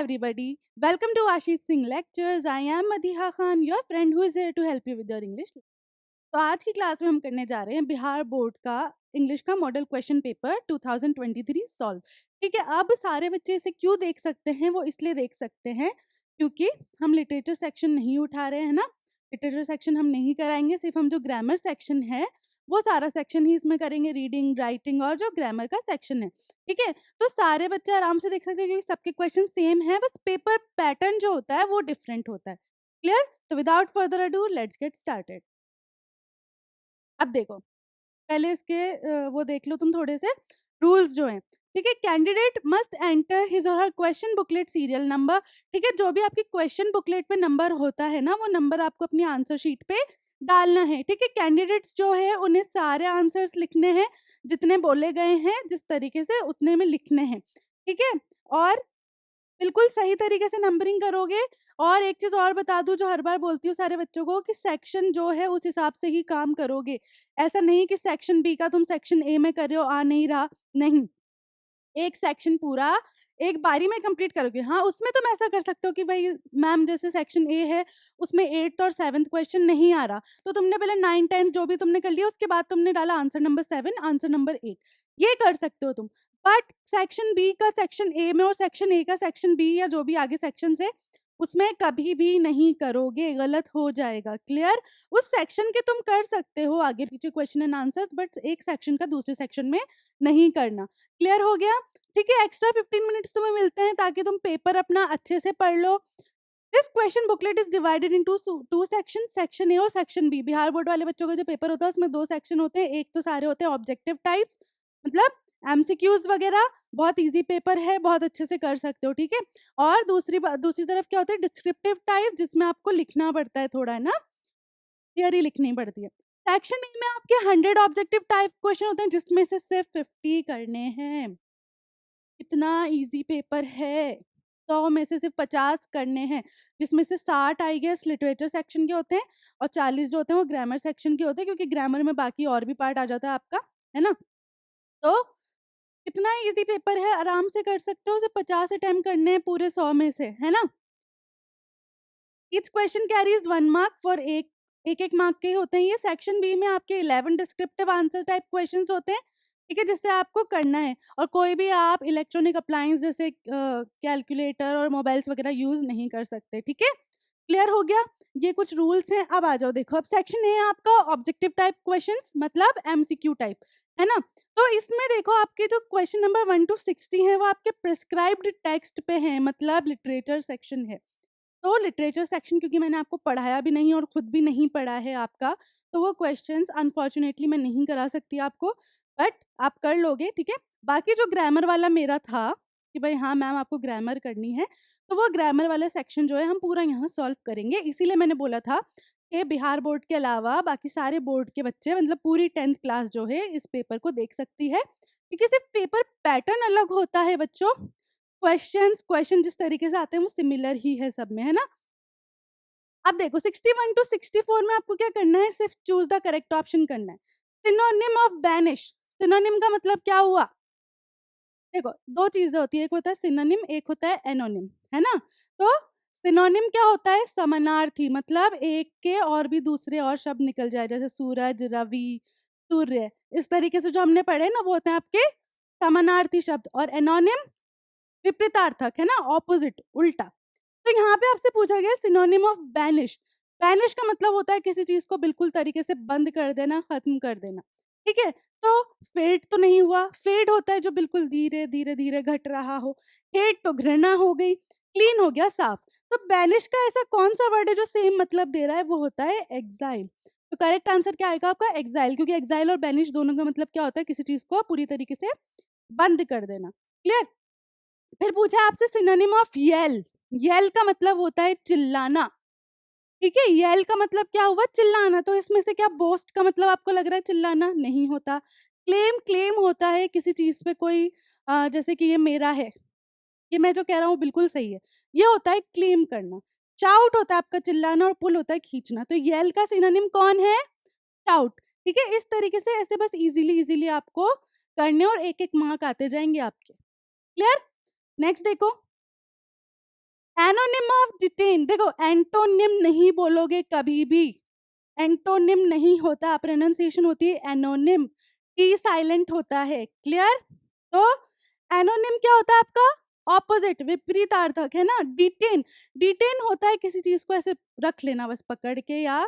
everybody, welcome to Ashit Singh Lectures. I am Madiha Khan, your friend who is here to help you with your English. तो आज की class में हम करने जा रहे हैं बिहार बोर्ड का इंग्लिश का मॉडल क्वेश्चन पेपर 2023 सॉल्व। ठीक है, अब सारे बच्चे इसे क्यों देख सकते हैं, वो इसलिए देख सकते हैं क्योंकि हम लिटरेचर सेक्शन नहीं उठा रहे हैं ना। लिटरेचर सेक्शन हम नहीं कराएंगे, सिर्फ हम जो ग्रामर सेक्शन है वो सारा सेक्शन ही इसमें करेंगे, रीडिंग राइटिंग और जो ग्रामर का सेक्शन है। ठीक है, तो सारे बच्चे आराम से देख सकते हैं क्योंकि सबके क्वेश्चन सेम है, बस पेपर पैटर्न जो होता है वो डिफरेंट होता है। क्लियर? तो without further ado let's get started. अब देखो, पहले इसके वो देख लो तुम थोड़े से रूल्स जो हैं। ठीक है, कैंडिडेट मस्ट एंटर हिज और हर क्वेश्चन बुकलेट सीरियल नंबर। ठीक है, जो भी आपकी क्वेश्चन बुकलेट पे नंबर होता है ना, वो नंबर आपको अपनी आंसर शीट पे डालना है। ठीक है, कैंडिडेट्स जो है उन्हें सारे आंसर्स लिखने हैं, जितने बोले गए हैं जिस तरीके से उतने में लिखने हैं। ठीक है, और बिल्कुल सही तरीके से नंबरिंग करोगे। और एक चीज और बता दूं जो हर बार बोलती हूँ सारे बच्चों को, कि सेक्शन जो है उस हिसाब से ही काम करोगे। ऐसा नहीं कि सेक्शन बी का तुम सेक्शन ए में कर रहे हो, आ नहीं रहा, नहीं, एक सेक्शन पूरा एक बारी में कंप्लीट करोगे। हाँ, उसमें तुम ऐसा कर सकते हो कि भाई मैम जैसे सेक्शन ए है उसमें 8th और 7th क्वेश्चन नहीं आ रहा, तो तुमने पहले 9 10 जो भी तुमने कर लिया उसके बाद तुमने डाला आंसर नंबर 7 आंसर नंबर 8, ये कर सकते हो तुम। बट सेक्शन बी का सेक्शन ए में और सेक्शन ए का सेक्शन बी या जो भी आगे सेक्शन है उसमें कभी भी नहीं करोगे, गलत हो जाएगा। क्लियर? उस सेक्शन के तुम कर सकते हो आगे पीछे क्वेश्चन एंड आंसर्स, बट एक सेक्शन का दूसरे सेक्शन में नहीं करना। क्लियर हो गया? ठीक है, एक्स्ट्रा 15 मिनट्स तुम्हें मिलते हैं ताकि तुम पेपर अपना अच्छे से पढ़ लो। This question booklet is divided into two section, section A और सेक्शन बी। बिहार बोर्ड वाले बच्चों का जो पेपर होता है उसमें दो सेक्शन होते हैं, एक तो सारे होते हैं ऑब्जेक्टिव टाइप्स, मतलब एमसीक्यूज वगैरह, बहुत इजी पेपर है, बहुत अच्छे से कर सकते हो। ठीक है, और दूसरी तरफ क्या होता है डिस्क्रिप्टिव टाइप, जिसमें आपको लिखना पड़ता है थोड़ा, है ना, थियरी लिखनी पड़ती है। सेक्शन ए में आपके 100 ऑब्जेक्टिव टाइप क्वेश्चन होते हैं जिसमें से सिर्फ 50 करने हैं। इतना इजी पेपर है। 100 में से सिर्फ 50 करने हैं, जिसमें से 60 आई गेस लिटरेचर सेक्शन के होते हैं और 40 जो होते हैं वो ग्रामर सेक्शन के होते हैं, क्योंकि ग्रामर में बाकी और भी पार्ट आ जाता है आपका, है ना। तो कितना इजी पेपर है, आराम से कर सकते हो। सिर्फ 50 अटेम्प्ट करने हैं पूरे 100 में से, है ना। Each question carries 1 mark for एक मार्क के होते हैं ये। सेक्शन बी में आपके 11 डिस्क्रिप्टिव आंसर टाइप क्वेश्चंस होते हैं। ठीक है, जिससे आपको करना है, और कोई भी आप इलेक्ट्रॉनिक अप्लायंस जैसे कैलकुलेटर और मोबाइल्स वगैरह यूज नहीं कर सकते। ठीक है, क्लियर हो गया? ये कुछ रूल्स हैं। अब आ जाओ, देखो अब सेक्शन है आपका ऑब्जेक्टिव टाइप क्वेश्चंस, मतलब एमसीक्यू टाइप, है ना। तो इसमें देखो आपके जो क्वेश्चन नंबर 1 to 60 है वो आपके प्रिस्क्राइब्ड टेक्स्ट पे हैं, मतलब लिटरेचर सेक्शन है। तो लिटरेचर सेक्शन क्योंकि मैंने आपको पढ़ाया भी नहीं और खुद भी नहीं पढ़ा है आपका, तो वो क्वेश्चंस अनफॉर्चुनेटली मैं नहीं करा सकती आपको, बट आप कर लोगे। ठीक है, बाकी जो ग्रामर वाला मेरा था कि भाई हाँ मैम आपको ग्रामर करनी है, तो वो ग्रामर वाला सेक्शन जो है हम पूरा यहाँ सॉल्व करेंगे। इसीलिए मैंने बोला था कि बिहार बोर्ड के अलावा बाकी सारे बोर्ड के बच्चे, मतलब पूरी 10th क्लास जो है इस पेपर को देख सकती है, क्योंकि सिर्फ पेपर पैटर्न अलग होता है बच्चों, क्वेश्चन जिस तरीके से आते हैं वो सिमिलर ही है सब में, है ना। अब देखो 61 to 64 में आपको क्या करना है, सिर्फ चूज द करेक्ट ऑप्शन करना है। सिनोनिम ऑफ बैनिश, सिनोनिम का मतलब क्या हुआ? देखो दो चीजें होती है, एक होता है सिनोनिम, एक होता है एनोनिम, है ना। तो सिनोनिम क्या होता है, समानार्थी, मतलब एक के और भी दूसरे और शब्द निकल जाए, जैसे सूरज, रवि, सूर्य, इस तरीके से जो हमने पढ़े ना वो होते हैं आपके समानार्थी शब्द। और एनोनिम विपरीतार्थक, है ना, ऑपोजिट, उल्टा। तो यहाँ पे आपसे पूछा गया सिनोनिम ऑफ बैनिश। बैनिश का मतलब होता है किसी चीज को बिल्कुल तरीके से बंद कर देना, खत्म कर देना। ठीक है, तो फेड तो नहीं हुआ, फेड होता है जो बिल्कुल धीरे धीरे धीरे घट रहा हो, हेट तो घृणा हो गई, क्लीन हो गया साफ। तो बैनिश का ऐसा कौन सा वर्ड है जो सेम मतलब दे रहा है, वो होता है एग्जाइल। तो करेक्ट आंसर क्या आएगा आपका, एग्जाइल, क्योंकि एग्जाइल और बैनिश दोनों का मतलब क्या होता है, किसी चीज को पूरी तरीके से बंद कर देना। क्लियर? फिर पूछा आपसे सिनोनिम ऑफ येल। येल का मतलब होता है चिल्लाना। ठीक है, येल का मतलब क्या हुआ, चिल्लाना। तो इसमें से क्या बोस्ट का मतलब आपको लग रहा है चिल्लाना? नहीं होता। क्लेम, क्लेम होता है किसी चीज पे कोई जैसे कि ये मेरा है, ये मैं जो कह रहा हूँ बिल्कुल सही है, ये होता है क्लेम करना। शाउट होता है आपका चिल्लाना और पुल होता है खींचना। तो येल का सिनोनिम कौन है, शाउट। ठीक है, इस तरीके से ऐसे बस इजीली इजीली आपको करने और एक एक मार्क आते जाएंगे आपके। क्लियर? नेक्स्ट देखो, एनोनिम ऑफ डिटेन, देखो एंटोनिम नहीं बोलोगे कभी भी, एंटोनिम नहीं होता, प्रोनाउंसिएशन होती है एनोनिम, टी साइलेंट होता है, क्लियर। तो एनोनिम क्या होता है आपका, ऑपोजिट, विपरीतार्थक, है ना। डिटेन, डिटेन होता है किसी चीज को ऐसे रख लेना बस पकड़ के, या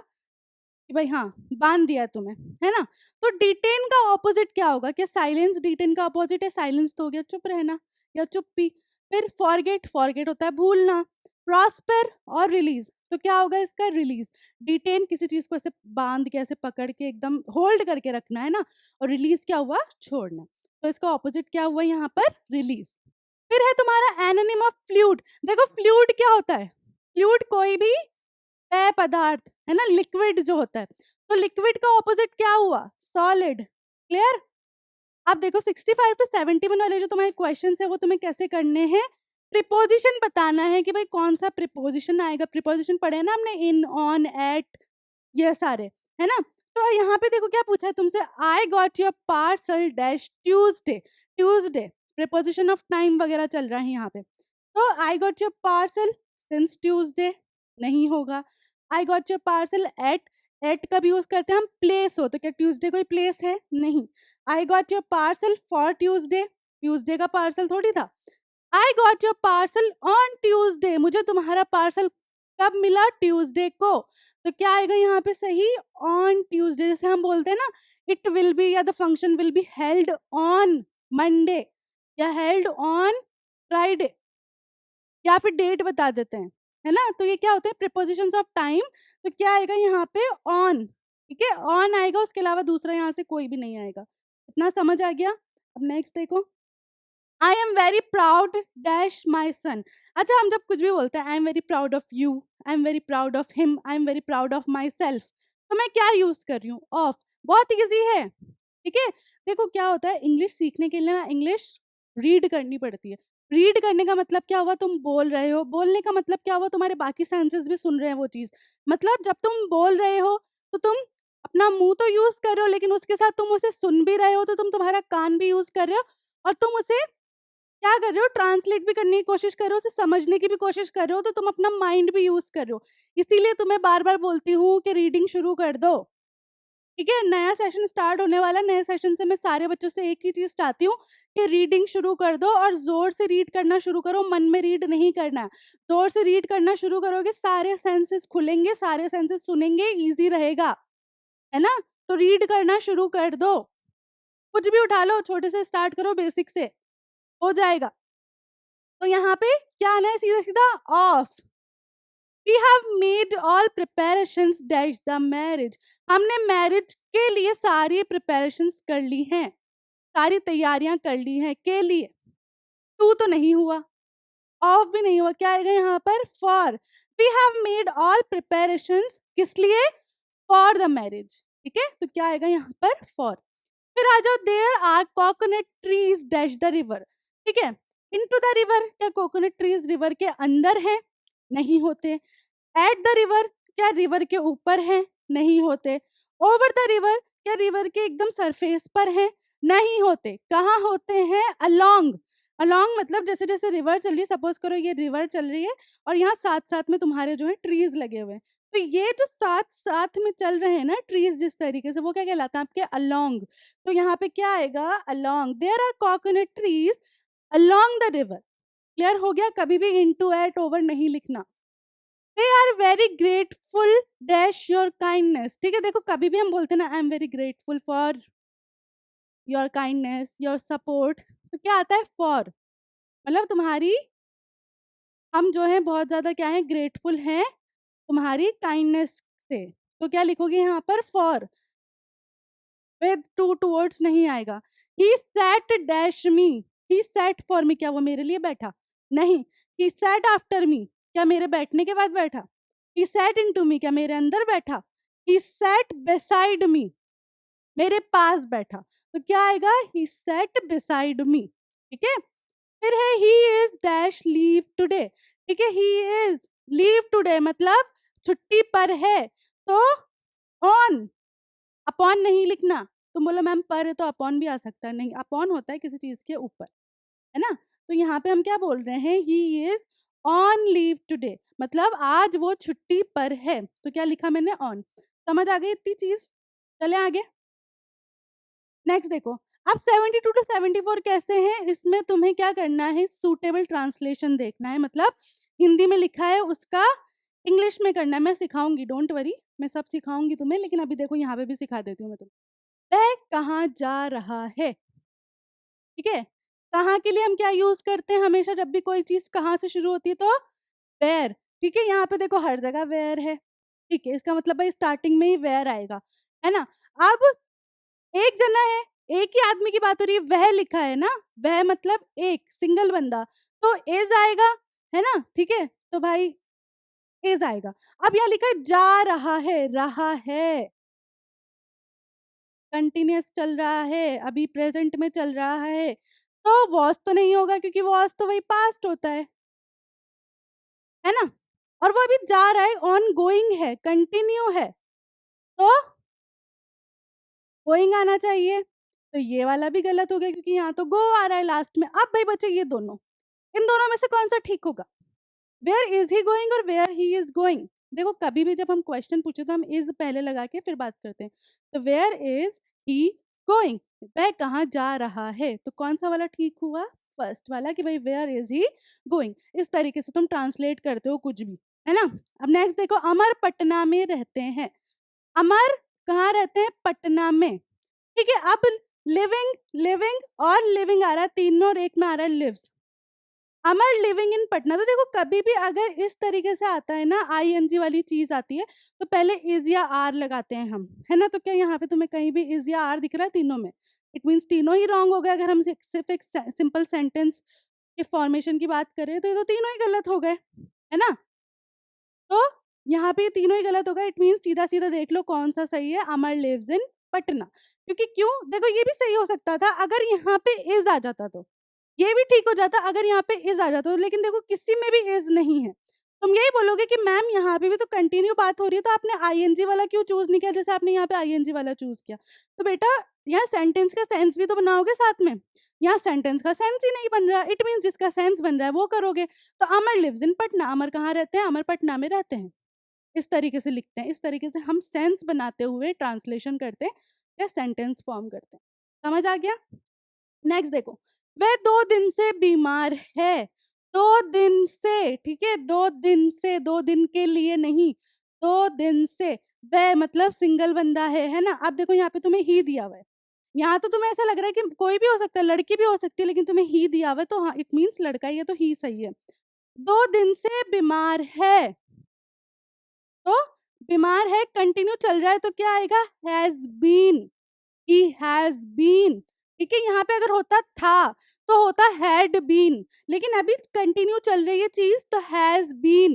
कि भाई हाँ बांध दिया तुम्हें, है ना। तो डिटेन का ऑपोजिट क्या होगा, क्या साइलेंस डिटेन का ऑपोजिट है, साइलेंस तो हो गया चुप रहना या चुप्पी। फिर फॉरगेट, फॉरगेट होता है भूलना। प्रॉस्पर और रिलीज, तो क्या होगा इसका, रिलीज। डिटेन किसी चीज को ऐसे बांध के ऐसे पकड़ के एकदम होल्ड करके रखना, है ना। और रिलीज क्या हुआ, छोड़ना। तो इसका ऑपोजिट क्या हुआ यहाँ पर, रिलीज। फिर है तुम्हारा एनोनिम ऑफ फ्लूइड, देखो फ्लूइड क्या होता है, फ्लूइड कोई भी पेय पदार्थ, है ना, लिक्विड जो होता है। तो लिक्विड का ऑपोजिट क्या हुआ, सॉलिड, क्लियर। अब देखो 65 टू 71 वाले जो तुम्हारे क्वेश्चन है वो तुम्हें कैसे करने हैं, प्रिपोजिशन बताना है कि भाई कौन सा प्रिपोजिशन आएगा। प्रिपोजिशन पढ़े ना हमने, इन, ऑन, एट, ये सारे, है ना। तो यहाँ पे देखो क्या पूछा है तुमसे, I got your parcel dash Tuesday, Tuesday preposition of time वगैरह चल रहा है यहाँ पे। तो I got your parcel since Tuesday नहीं होगा। I got your parcel at कब यूज करते हैं हम, प्लेस हो, तो क्या ट्यूजडे कोई प्लेस है, नहीं। आई got your parcel for Tuesday, Tuesday का पार्सल थोड़ी था। आई got your parcel on Tuesday, मुझे तुम्हारा पार्सल कब मिला, ट्यूजडे को। तो क्या आएगा यहाँ पे सही, ऑन ट्यूजडे। जैसे हम बोलते हैं ना, इट विल बी या the function will be held on Monday या हेल्ड ऑन फ्राइडे, या फिर डेट बता देते हैं, है ना। तो ये क्या होते हैं, प्रिपोजिशंस ऑफ टाइम। तो क्या आएगा यहाँ पे, ऑन, ठीक है, ऑन आएगा, उसके अलावा दूसरा यहाँ से कोई भी नहीं आएगा। इतना समझ आ गया। अब नेक्स्ट देखो, I am very proud dash my son. अच्छा, हम जब कुछ भी बोलते हैं, I am very proud of you, I am very proud of him, I am very proud of myself, तो मैं क्या यूज कर रही हूँ, ऑफ। बहुत ईजी है, ठीक है। देखो क्या होता है, इंग्लिश सीखने के लिए ना इंग्लिश रीड करनी पड़ती है। रीड करने का मतलब क्या हुआ, तुम बोल रहे हो, बोलने का मतलब क्या हुआ, तुम्हारे बाकी सेंसेस भी सुन रहे हैं वो चीज। मतलब जब तुम बोल रहे हो तो तुम अपना मुंह तो यूज कर रहे हो, लेकिन उसके साथ तुम उसे सुन भी रहे हो, तो तुम तुम्हारा कान भी यूज कर रहे हो, और तुम उसे क्या कर रहे हो, ट्रांसलेट भी करने की कोशिश कर रहे हो, उसे समझने की भी कोशिश कर रहे हो, तो तुम अपना माइंड भी यूज कर रहे हो। इसीलिए तुम्हें बार बार बोलती हूँ कि रीडिंग शुरू कर दो, ठीक है। नया सेशन स्टार्ट होने वाला, नए सेशन से मैं सारे बच्चों से एक ही चीज चाहती हूँ कि रीडिंग शुरू कर दो, और जोर से रीड करना शुरू करो, मन में रीड नहीं करना। जोर से रीड करना शुरू करोगे, सारे सेंसेस खुलेंगे, सारे सेंसेस सुनेंगे, इजी रहेगा, है ना। तो रीड करना शुरू कर दो, कुछ भी उठा लो, छोटे से स्टार्ट करो, बेसिक से हो जाएगा। तो यहाँ पे क्या आना है, सीधा सीधा of. We have made all preparations dash the marriage, हमने मैरिज के लिए सारी प्रिपरेशंस कर ली हैं, सारी तैयारियां कर ली हैं, के लिए। टू तो नहीं हुआ, ऑफ भी नहीं हुआ, क्या आएगा यहाँ पर, for. We have made all preparations किस लिए, फॉर द मैरिज, ठीक है। तो क्या आएगा यहाँ पर, फॉर। फिर आ जाओ, there are coconut trees dash the river, ठीक है। इनटू द रिवर, क्या कोकोनट ट्रीज रिवर के अंदर है, नहीं होते। एट द रिवर, क्या रिवर के ऊपर है, नहीं होते। ओवर द रिवर, क्या रिवर के एकदम सरफेस पर है, नहीं होते। कहाँ होते हैं, अलोंग। अलोंग मतलब जैसे जैसे रिवर चल रही है, सपोज करो ये रिवर चल रही है और यहाँ साथ साथ में तुम्हारे जो है ट्रीज लगे हुए हैं, तो ये जो साथ साथ में चल रहे हैं ना ट्रीज, जिस तरीके से, वो क्या कहलाता है आपके, अलोंग। तो यहाँ पे क्या आएगा, along. There are coconut trees along the river, clear हो गया। कभी भी इनटू एट ओवर नहीं लिखना। They are very grateful dash your kindness, ठीक है। देखो कभी भी हम बोलते हैं ना, I am very grateful for your kindness, your support, तो क्या आता है, फॉर। मतलब तुम्हारी, हम जो है बहुत ज्यादा क्या है, ग्रेटफुल हैं तुम्हारी काइंडनेस से। तो क्या लिखोगे यहाँ पर, फॉर, विद टू टूवर्ड्स नहीं आएगा। He sat dash me, he sat for me, क्या वो मेरे लिए बैठा, नहीं। ही सैट आफ्टर मी, क्या मेरे बैठने के बाद बैठा। ही सैट इनटू मी, क्या मेरे अंदर बैठा। ही सैट बिसाइड मी, मेरे पास बैठा। तो क्या आएगा, ही सैट बिसाइड मी, ठीक है। फिर है he is dash leave today, ठीक है। ही इज लीव टुडे मतलब छुट्टी पर है, तो ऑन, अपॉन नहीं लिखना। तुम बोलो मैम पर है तो अपॉन भी आ सकता है, नहीं, अपॉन होता है किसी चीज के ऊपर, है ना। तो यहाँ पे हम क्या बोल रहे हैं, he is on leave today, मतलब आज वो छुट्टी पर है। तो क्या लिखा मैंने? ऑन। समझ आ गई इतनी चीज? चले आगे। नेक्स्ट देखो, अब 72 टू 74 कैसे हैं, इसमें तुम्हें क्या करना है? सूटेबल ट्रांसलेशन देखना है, मतलब हिंदी में लिखा है उसका इंग्लिश में करना है। मैं सिखाऊंगी, डोंट वरी, मैं सब सिखाऊंगी तुम्हें, लेकिन अभी देखो यहाँ पे भी सिखा देती हूँ मैं तुम्हें। वह कहाँ जा रहा है, ठीक है? कहाँ के लिए हम क्या यूज करते हैं हमेशा जब भी कोई चीज कहाँ से शुरू होती है? तो वेयर, ठीक है? यहाँ पे देखो हर जगह वेयर है, ठीक है? इसका मतलब भाई स्टार्टिंग में ही वेयर आएगा, है ना? अब एक जना है, एक ही आदमी की बात हो रही है, वह लिखा है ना, वह मतलब एक सिंगल बंदा, तो इज आएगा, है ना? ठीक है, तो भाई इज आएगा। अब यहाँ लिखा है जा रहा है, कंटिन्यूअस चल रहा है, अभी प्रेजेंट में चल रहा है, तो वॉज तो नहीं होगा क्योंकि वॉज तो वही पास्ट होता है ना? और वो अभी जा रहा है, ऑन गोइंग है, कंटिन्यू है, तो गोइंग आना चाहिए। तो ये वाला भी गलत हो गया क्योंकि यहाँ तो गो आ रहा है लास्ट में। अब भाई बच्चे ये दोनों, इन दोनों में से कौन सा ठीक होगा? वेयर इज ही गोइंग और वेयर ही इज गोइंग। देखो कभी भी जब हम क्वेश्चन पूछे तो हम इज पहले लगा के फिर बात करते हैं। तो वेयर इज ही गोइंग, वह कहाँ जा रहा है, तो कौन सा वाला ठीक हुआ? फर्स्ट वाला, कि भाई वेयर इज ही गोइंग। इस तरीके से तुम ट्रांसलेट करते हो कुछ भी, है ना? अब नेक्स्ट देखो, अमर पटना में रहते हैं। अमर कहाँ रहते हैं? पटना में, ठीक है? अब लिविंग, लिविंग और लिविंग आ रहा है, तीनों और एक में आ रहा है lives. Amar living in Patna, तो देखो कभी भी अगर इस तरीके से आता है ना, आईएनजी वाली चीज आती है, तो पहले इज या आर लगाते हैं हम, है ना? तो क्या यहाँ पे तुम्हें कहीं भी इज या आर दिख रहा है तीनों में? इट मीन्स तीनों ही रॉन्ग हो गए। अगर हम सिर्फ एक सिंपल सेंटेंस के फॉर्मेशन की बात करें तो ये तो तीनों ही गलत हो गए, है ना? तो यहाँ पे तीनों ही गलत हो गए। इट मीन्स सीधा सीधा देख लो कौन सा सही है, अमर लिव्स इन पटना। क्योंकि क्यों, देखो ये भी सही हो सकता था अगर यहाँ पे इज आ जाता, तो ये भी ठीक हो जाता अगर यहाँ पे इज आ जाता, तो लेकिन देखो किसी में भी इज नहीं है। तुम यही बोलोगे कि मैम यहाँ पे भी तो कंटिन्यू बात हो रही है, तो आपने आईएनजी वाला क्यों चूज नहीं किया जैसे आपने यहाँ पे आईएनजी वाला चूज किया? तो बेटा यहाँ सेंटेंस का सेंस भी तो बनाओगे साथ में, यहाँ सेंटेंस का सेंस ही नहीं बन रहा। इट मीन्स जिसका सेंस बन रहा है वो करोगे। तो अमर लिव्स इन पटना, अमर कहाँ रहते हैं? अमर पटना में रहते हैं। इस तरीके से लिखते हैं, इस तरीके से हम सेंस बनाते हुए ट्रांसलेशन करते हैं या सेंटेंस फॉर्म करते हैं। समझ आ गया? नेक्स्ट देखो, वह 2 दिन से बीमार है। 2 दिन से, ठीक है? 2 दिन से, 2 दिन के लिए नहीं, 2 दिन से। वह मतलब सिंगल बंदा है ना? अब देखो यहाँ पे तुम्हें ही दिया हुआ है, यहाँ तो तुम्हें ऐसा लग रहा है कि कोई भी हो सकता है, लड़की भी हो सकती है, लेकिन तुम्हें ही दिया हुआ है, तो हाँ इट मीन्स लड़का ही है, तो ही सही है। 2 दिन से बीमार है, तो बीमार है कंटिन्यू चल रहा है, तो क्या आएगा? Has been, he has been, ठीक है? यहाँ पे अगर होता था तो होता हैड बीन, लेकिन अभी कंटिन्यू चल रही है चीज, तो हैज बीन,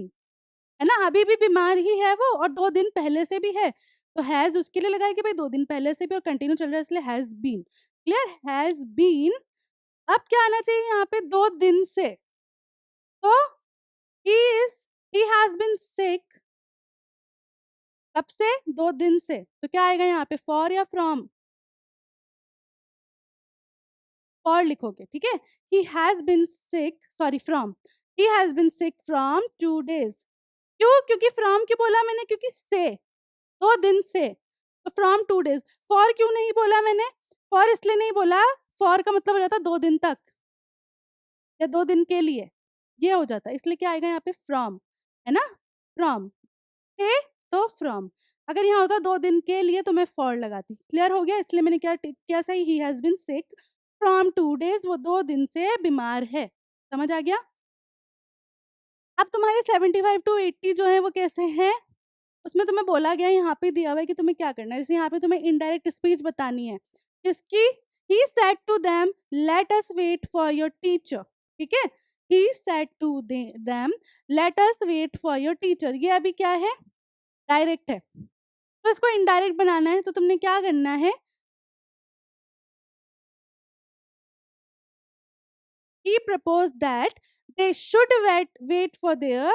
है ना? अभी भी बीमार ही है वो, और 2 दिन पहले से भी है, तो हैज उसके लिए लगाया कि भाई 2 दिन पहले से भी और कंटिन्यू चल रहा है, इसलिए has been. Clear? Has been. अब क्या आना चाहिए यहाँ पे? 2 दिन से, तो he is, he has been sick, कब से? 2 दिन से, तो क्या आएगा यहाँ पे? फॉर या फ्रॉम? फॉर लिखोगे, ठीक है? He has been sick, sorry from, he has been sick from 2 days। क्यों? क्योंकि फ्रॉम क्यों बोला मैंने? क्योंकि से, 2 दिन से, तो फ्रॉम 2 days। फॉर क्यों नहीं बोला मैंने? फॉर इसलिए नहीं बोला, फॉर का मतलब हो जाता 2 दिन तक या 2 दिन के लिए, ये हो जाता है, इसलिए क्या आएगा यहाँ पे? फ्रॉम, है ना? फ्रॉम से, तो फ्रॉम। अगर यहाँ होता 2 दिन के लिए तो मैं फॉर लगाती। क्लियर हो गया? इसलिए मैंने क्या क्या सही, he has been sick from 2 days, वो 2 दिन से बीमार है। समझ आ गया? अब तुम्हारे 75 टू 80 जो है वो कैसे हैं? उसमें तुम्हें बोला गया, यहाँ पे दिया हुआ है कि तुम्हें क्या करना है। जैसे यहाँ पे तुम्हें इनडायरेक्ट स्पीच बतानी है, किसकी? He said to them let us wait for your teacher, ठीक है? He said to them let us wait for your teacher. ये अभी क्या है? डायरेक्ट है, तो इसको इनडायरेक्ट बनाना है, तो तुमने क्या करना है? he proposed that they should wait for their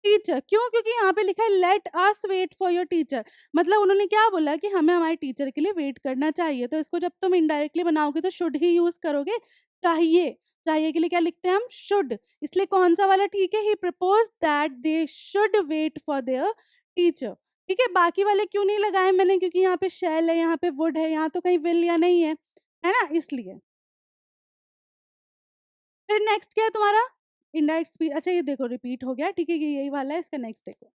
teacher. क्यों? क्योंकि यहाँ पे लिखा है let us wait for your teacher, मतलब उन्होंने क्या बोला कि हमें हमारे टीचर के लिए वेट करना चाहिए। तो इसको जब तुम इनडायरेक्टली बनाओगे तो शुड ही यूज करोगे, चाहिए। चाहिए के लिए क्या लिखते हैं हम, शुड। इसलिए कौन सा वाला ठीक है, he propose that they should wait for their teacher. ठीक है, बाकी वाले क्यों नहीं लगाए मैंने, क्योंकि यहाँ पे शैल है, यहाँ पे वुड है, यहाँ तो कहीं विल या नहीं है ना, इसलिए। फिर नेक्स्ट क्या है तुम्हारा, इनडायरेक्ट स्पीच। अच्छा ये देखो रिपीट हो गया, ठीक है, ये यही वाला है, इसका नेक्स्ट देखो।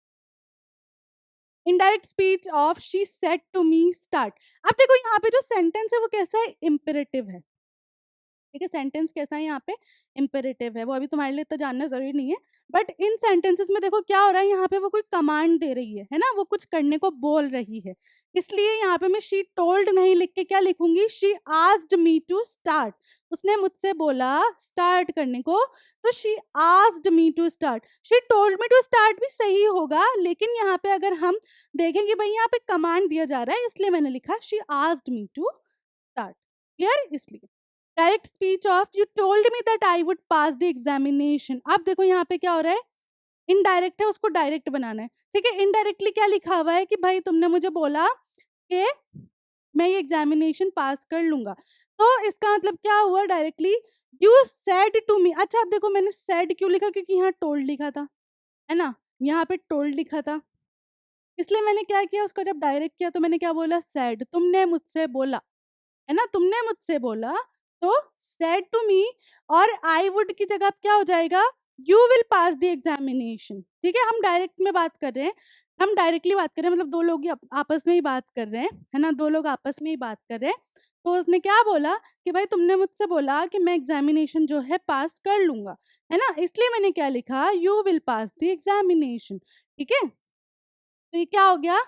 Indirect speech of she said to me start. अब देखो यहाँ पे जो सेंटेंस है वो कैसा है, इम्पेरेटिव है। ठीक है, सेंटेंस कैसा है यहाँ पे, इम्पेरेटिव है। वो अभी तुम्हारे लिए इतना जानना जरूरी नहीं है, बट इन सेंटेंसेस में देखो क्या हो रहा है, यहाँ पे वो कोई कमांड दे रही है ना, वो कुछ करने को बोल रही है। इसलिए यहाँ पे मैं शी टोल्ड नहीं लिख के क्या लिखूंगी, she asked me to start. उसने मुझसे बोला स्टार्ट करने को, तो she asked me to start. She told me to start भी सही होगा, लेकिन यहाँ पे अगर हम देखेंगे भाई यहाँ पे कमांड दिया जा रहा है, इसलिए मैंने लिखा she asked me to start. Clear, इसलिए। Direct speech of you told me that I would pass the examination. अब देखो यहाँ पे क्या हो रहा है, इनडायरेक्ट है, उसको डायरेक्ट बनाना है। ठीक है, इनडायरेक्टली क्या लिखा हुआ है कि भाई तुमने मुझे बोला कि मैं ये एग्जामिनेशन पास कर लूंगा, तो इसका मतलब क्या हुआ, directly you said to me. अच्छा अब देखो मैंने सेड क्यों लिखा, क्योंकि यहाँ टोल्ड लिखा था, है ना, यहाँ पे टोल्ड लिखा था, इसलिए मैंने क्या किया, उसको जब डायरेक्ट किया तो मैंने क्या बोला, सेड, तुमने मुझसे बोला, है ना, तुमने मुझसे बोला, तो सेड टू मी, और आई वुड की जगह क्या हो जाएगा, you will pass the examination. ठीक है, हम डायरेक्ट में बात कर रहे हैं, हम डायरेक्टली बात कर रहे हैं, मतलब दो लोग ही आपस में ही बात कर रहे हैं, है ना, दो लोग आपस में ही बात कर रहे हैं। तो उसने क्या बोला कि भाई तुमने मुझसे बोला कि मैं एग्जामिनेशन जो है पास कर लूंगा, है ना, इसलिए मैंने क्या लिखा, you will pass the examination. ठीक है, तो ये क्या हो गया,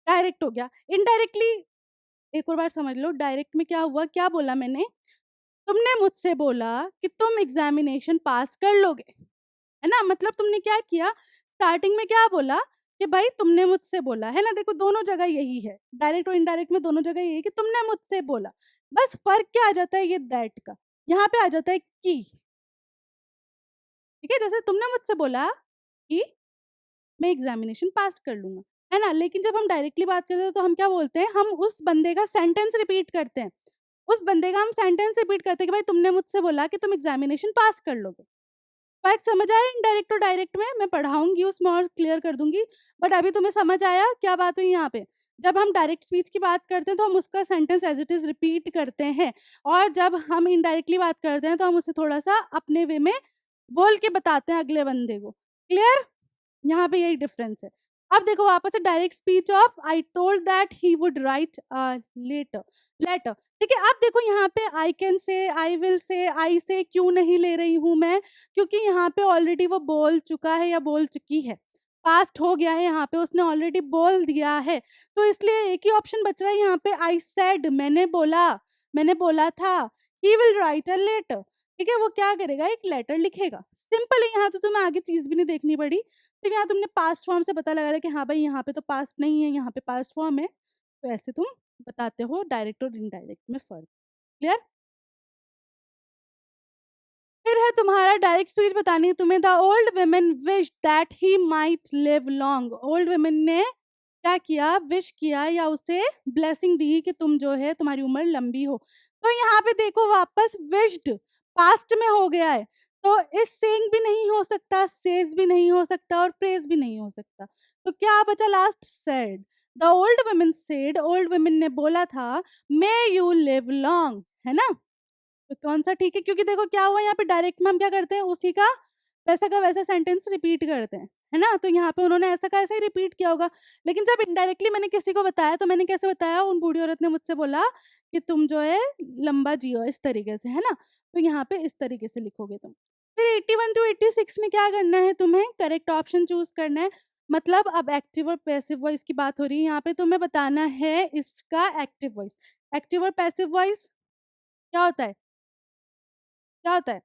डायरेक्ट हो गया। इनडायरेक्टली एक और बार समझ लो, डायरेक्ट में क्या हुआ, क्या बोला मैंने, तुमने मुझसे बोला कि तुम एग्जामिनेशन पास कर लोगे, है ना, मतलब तुमने क्या किया, स्टार्टिंग में क्या बोला कि भाई तुमने मुझसे बोला, है ना, देखो दोनों जगह यही है, डायरेक्ट और इनडायरेक्ट में दोनों जगह यही है कि तुमने मुझसे बोला। बस फर्क क्या आ जाता है, ये दैट का, यहाँ पे आ जाता है की। ठीक है, जैसे तुमने मुझसे बोला कि मैं एग्जामिनेशन पास कर लूंगा, है ना, लेकिन जब हम डायरेक्टली बात करते हैं तो हम क्या बोलते हैं, हम उस बंदे का सेंटेंस रिपीट करते हैं, उस बंदे का हम सेंटेंस रिपीट करते हैं कि भाई तुमने मुझसे बोला कि तुम एग्जामिनेशन पास कर लोगे। फर्क समझ आया इनडायरेक्ट और डायरेक्ट में, मैं पढ़ाऊंगी उसमें और क्लियर कर दूंगी, बट अभी तुम्हें समझ आया क्या बात हुई यहाँ पे। जब हम डायरेक्ट स्पीच की बात करते हैं तो हम उसका sentence as it is repeat करते हैं, और जब हम इनडायरेक्टली बात करते हैं तो हम उसे थोड़ा सा अपने वे में बोल के बताते हैं अगले बंदे को। क्लियर, यहाँ पे यही डिफरेंस है। अब देखो वापस से direct speech of I told that he would write letter, letter. ठीक है, अब देखो यहाँ पे I can say, I will say, आई से क्यों नहीं ले रही हूं मैं, क्योंकि यहाँ पे ऑलरेडी वो बोल चुका है या बोल चुकी है, पास्ट हो गया है, यहाँ पे उसने ऑलरेडी बोल दिया है, तो इसलिए एक ही ऑप्शन बच रहा है यहाँ पे, आई सेड, मैंने बोला था, he will write a letter. ठीक है, वो क्या करेगा, एक लेटर लिखेगा, सिंपल है, यहाँ तो तुम्हें आगे चीज भी नहीं देखनी पड़ी, तो यहाँ तुमने पास्ट फॉर्म से पता लगा रहा है कि हाँ भाई यहाँ पे तो पास्ट नहीं है, यहाँ पे पास्ट फॉर्म है, तो ऐसे तुम बताते हो डायरेक्ट और इनडायरेक्ट में फर्क। क्लियर, फिर है तुम्हारा डायरेक्ट स्पीच बतानी है तुम्हें, the old women wish that he might live long. Old women ने क्या किया, विश किया या उसे ब्लेसिंग दी कि तुम जो है तुम्हारी उम्र लंबी हो। तो यहाँ पे देखो वापस विश्ड पास्ट में हो गया है, तो इस सेइंग भी नहीं हो सकता, सेज भी नहीं हो सकता, और प्रेज भी नहीं हो सकता, तो क्या बचा last, said. The old women said, old women ने बोला था मे यू लिव लॉन्ग, है ना, तो कौन सा ठीक है, क्योंकि देखो क्या हुआ यहाँ पे डायरेक्ट में हम क्या करते हैं, उसी का वैसा सेंटेंस रिपीट करते हैं, है ना, तो यहाँ पे उन्होंने ऐसा का ऐसा ही रिपीट किया होगा। लेकिन जब इनडायरेक्टली मैंने किसी को बताया तो मैंने कैसे बताया, उन बूढ़ी औरत ने मुझसे बोला कि तुम जो है लंबा जियो, इस तरीके से, है ना, तो यहाँ पे इस तरीके से लिखोगे तुम। फिर 81 टू 86 में क्या करना है, तुम्हें करेक्ट ऑप्शन चूज करना है। मतलब अब एक्टिव और पैसिव वॉइस की बात हो रही है, यहाँ पे तुम्हें बताना है इसका एक्टिव वॉइस। एक्टिव और पैसिव वॉइस क्या होता है, क्या होता है,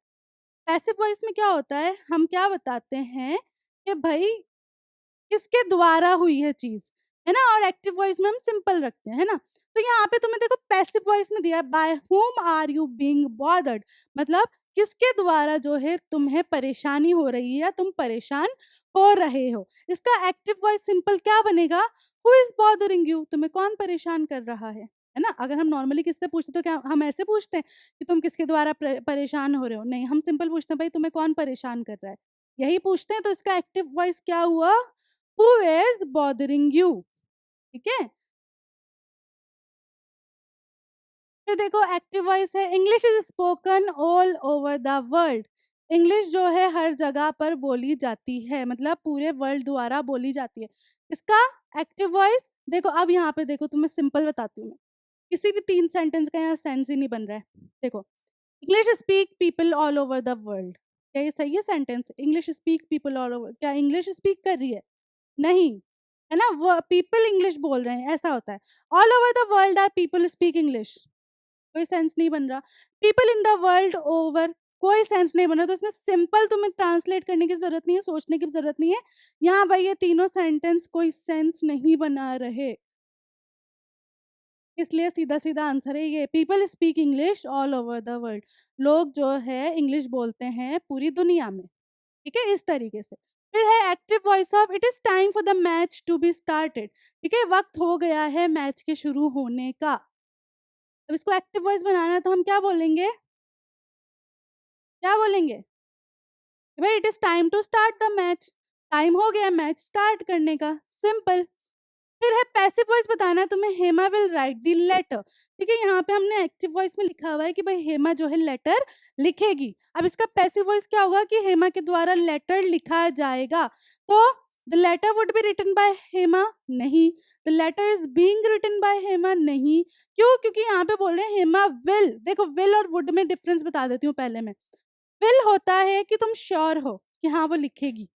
पैसिव वॉइस में क्या होता है, हम क्या बताते हैं कि भाई किसके द्वारा हुई है चीज, है ना, और एक्टिव वॉइस में हम सिंपल रखते हैं, है ना। तो यहाँ पे तुम्हें देखो पैसिव वॉइस में दिया by whom are you being bothered, मतलब किसके द्वारा जो है तुम्हें परेशानी हो रही है या तुम परेशान हो रहे हो। इसका एक्टिव वॉइस सिंपल क्या बनेगा, हु इज बॉदरिंग यू, तुम्हें कौन परेशान कर रहा है। है ना? अगर हम नॉर्मली किससे पूछते तो क्या हम ऐसे पूछते हैं कि तुम किसके द्वारा परेशान हो रहे हो? नहीं, हम सिंपल पूछते हैं भाई तुम्हें कौन परेशान कर रहा है? यही पूछते हैं तो इसका एक्टिव वॉइस क्या हुआ? Who is bothering you? ठीक है? फिर देखो एक्टिव वॉइस है English is spoken all over the world. English जो है हर जगह पर बोली जाती है, मतलब पूरे वर्ल्ड द्वारा बोली जाती है। इसका एक्टिव वॉइस देखो अब यहाँ पे देखो तुम्हें सिंपल बताती हूँ मैं। किसी भी 3 सेंटेंस का यहाँ सेंस ही नहीं बन रहा है। देखो, English speak people all over the world. क्या ये सही है sentence? English speak people all over, क्या इंग्लिश स्पीक कर रही है? नहीं, है ना? वो पीपल इंग्लिश बोल रहे हैं, ऐसा होता है। All over the world are people speak English, कोई सेंस नहीं बन रहा। People in the world over, कोई सेंस नहीं बन रहा। तो इसमें सिंपल तुम्हें ट्रांसलेट करने की ज़रूरत नहीं है, सोचने की ज़रूरत नहीं है। यहाँ भाई ये तीनों सेंटेंस कोई सेंस नहीं बना रहे। इसलिए सीधा-सीधा आंसर है ये, people speak English all over the world. लोग जो है इंग्लिश बोलते हैं पूरी दुनिया में, ठीक है? इस तरीके से। फिर है active voice of it is time for the match to be started, ठीक है? वक़्त हो गया है मैच के शुरू होने का। अब इसको एक्टिव वॉइस बनाना है तो हम क्या बोलेंगे? क्या बोलेंगे? कि भाई it is time to start the match, time हो गया मैच स्टार्ट करने का, सिंपल। फिर है पैसिव वॉइस बताना है तुम्हें, Hema will write the letter, ठीक है? यहाँ पे हमने एक्टिव वॉइस में लिखा हुआ है कि भाई हेमा जो है लेटर लिखेगी। अब इसका पैसिव वॉइस क्या होगा कि हेमा के द्वारा लेटर लिखा जाएगा। तो the letter would be written by Hema, नहीं। The letter is being written by Hema, नहीं। क्यों? क्योंकि यहाँ पे बोल रहे हैं हेमा विल। देखो विल और वुड में डिफरेंस बता देती हूँ पहले मैं। विल होता है कि तुम श्योर हो कि हाँ वो लिखेगी।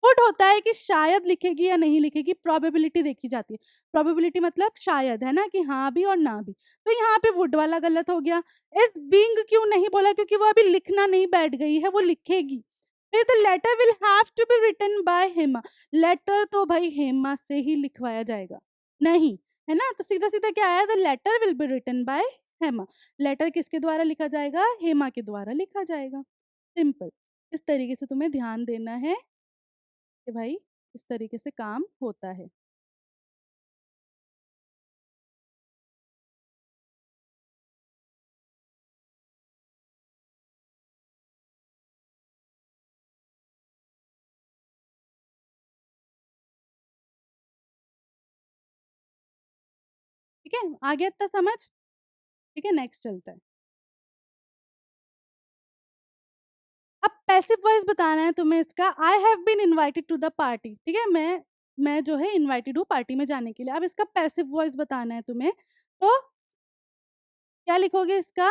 वुड होता है कि शायद लिखेगी या नहीं लिखेगी, प्रोबेबिलिटी देखी जाती है। प्रोबेबिलिटी मतलब शायद, है ना? कि हाँ भी और ना भी। तो यहाँ पे वुड वाला गलत हो गया। इस बीइंग क्यों नहीं बोला? क्योंकि वो अभी लिखना नहीं बैठ गई है, वो लिखेगी। फिर the letter will have to be written by Hema. Letter तो भाई हेमा से ही लिखवाया जाएगा, नहीं, है ना? तो सीधा-सीधा क्या आया? The letter will be written by Hema. Letter किसके द्वारा लिखा जाएगा? हेमा के द्वारा लिखा जाएगा। सिंपल। इस तरीके से तुम्हें ध्यान देना है कि भाई इस तरीके से काम होता है। ठीक है? आ गया इतना समझ? ठीक है, नेक्स्ट चलते हैं। अब पैसिव वॉइस बताना है तुम्हें इसका, I have been invited to the party, ठीक है? मैं जो है इनवाइटेड हूँ पार्टी में जाने के लिए। अब इसका पैसिव वॉइस बताना है तुम्हें, तो क्या लिखोगे इसका?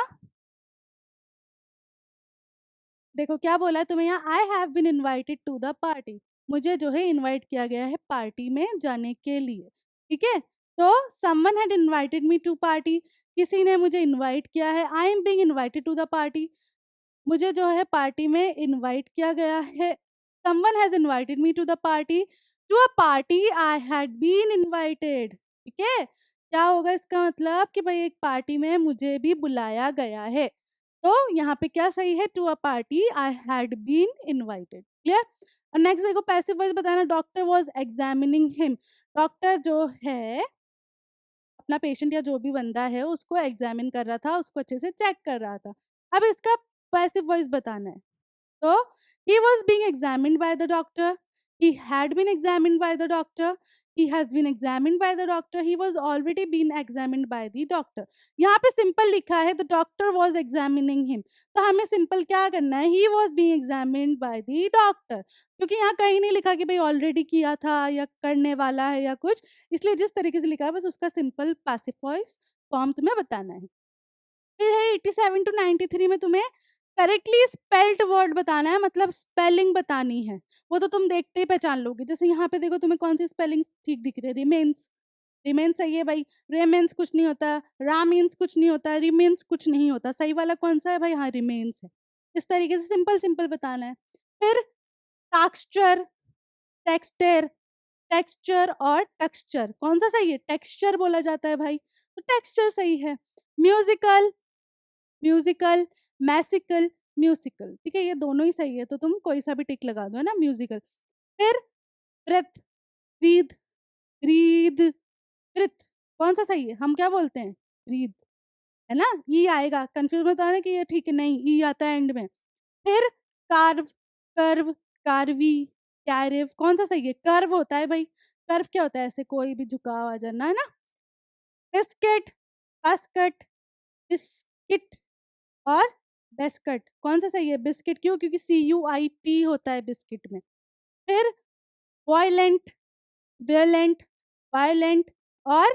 देखो क्या बोला है तुम्हें यहाँ, I have been invited to the party. मुझे जो है इनवाइट किया गया है पार्टी में जाने के लिए, ठीक है? तो someone had invited me to party, किसी ने मुझे इनवाइट किया है। I am being invited to the party, मुझे जो है पार्टी में इनवाइट किया गया है। Someone has invited me to the party, to a party I had been invited, ठीक है? क्या होगा इसका मतलब कि भाई एक पार्टी में मुझे भी बुलाया गया है। तो यहाँ पे क्या सही है? To a party I had been invited, clear? और नेक्स्ट देखो पैसिव वॉइस बताना, doctor was examining him. Doctor जो है अपना पेशेंट या जो भी बंदा है उसको एग्जामिन कर रहा था, उसको अच्छे से चेक कर रहा था। अब इसका पैसिव वॉइस बताना है। So he was being examined by the doctor. He had been examined by the doctor. He has been examined by the doctor. He was already been examined by the doctor. यहाँ पे simple लिखा है the doctor was examining him. तो हमें simple क्या करना है? He was being examined by the doctor. क्योंकि यहाँ कहीं नहीं लिखा कि भाई ऑलरेडी किया था या करने वाला है या कुछ, इसलिए जिस तरीके से लिखा है बस उसका सिंपल पैसिव वॉइस फॉर्म तुम्हें बताना है। फिर है 87 टू 93 में तुम्हें करेक्टली स्पेल्ड वर्ड बताना है, मतलब स्पेलिंग बतानी है। वो तो तुम देखते ही पहचान लोगे। जैसे यहाँ पे देखो तुम्हें कौन सी स्पेलिंग ठीक दिख रही है? रिमेन्स, रिमेन्स सही है भाई। रेमेन्स कुछ नहीं होता, रामीन्स कुछ नहीं होता, रिमेन्स कुछ नहीं होता। सही वाला कौन सा है भाई? हाँ, रिमेन्स है। इस तरीके से सिंपल सिंपल बताना है। फिर टाक्सचर, टेक्सटेर, टेक्सचर और टेक्सचर कौन सा सही है? टेक्सचर बोला जाता है भाई, तो टेक्सचर सही है। म्यूजिकल, म्यूजिकल, मैसिकल, म्यूसिकल, ठीक है? ये दोनों ही सही है, तो तुम कोई सा भी टिक लगा दो, है ना? म्यूजिकल। फिर ब्रेथ, ब्रीथ, ब्रीद, ब्रीथ, कौन सा सही है? हम क्या बोलते हैं? ब्रीथ, है ना? ई आएगा, कंफ्यूज मत होना कि ये ठीक है, नहीं, ई आता है एंड में। फिर कार्व, कर्व, कार्वी, कैरिव, कौन सा सही है? कर्व होता है भाई। कर्व क्या होता है? ऐसे कोई भी झुका हुआ झरना, है ना? बिस्किट, बस्कट, बिस्किट और बेस्कट, कौन सा सही है? बिस्किट, क्यों? क्योंकि CUIT होता है बिस्किट में। फिर वॉयलेंट, वेलेंट, वायलेंट और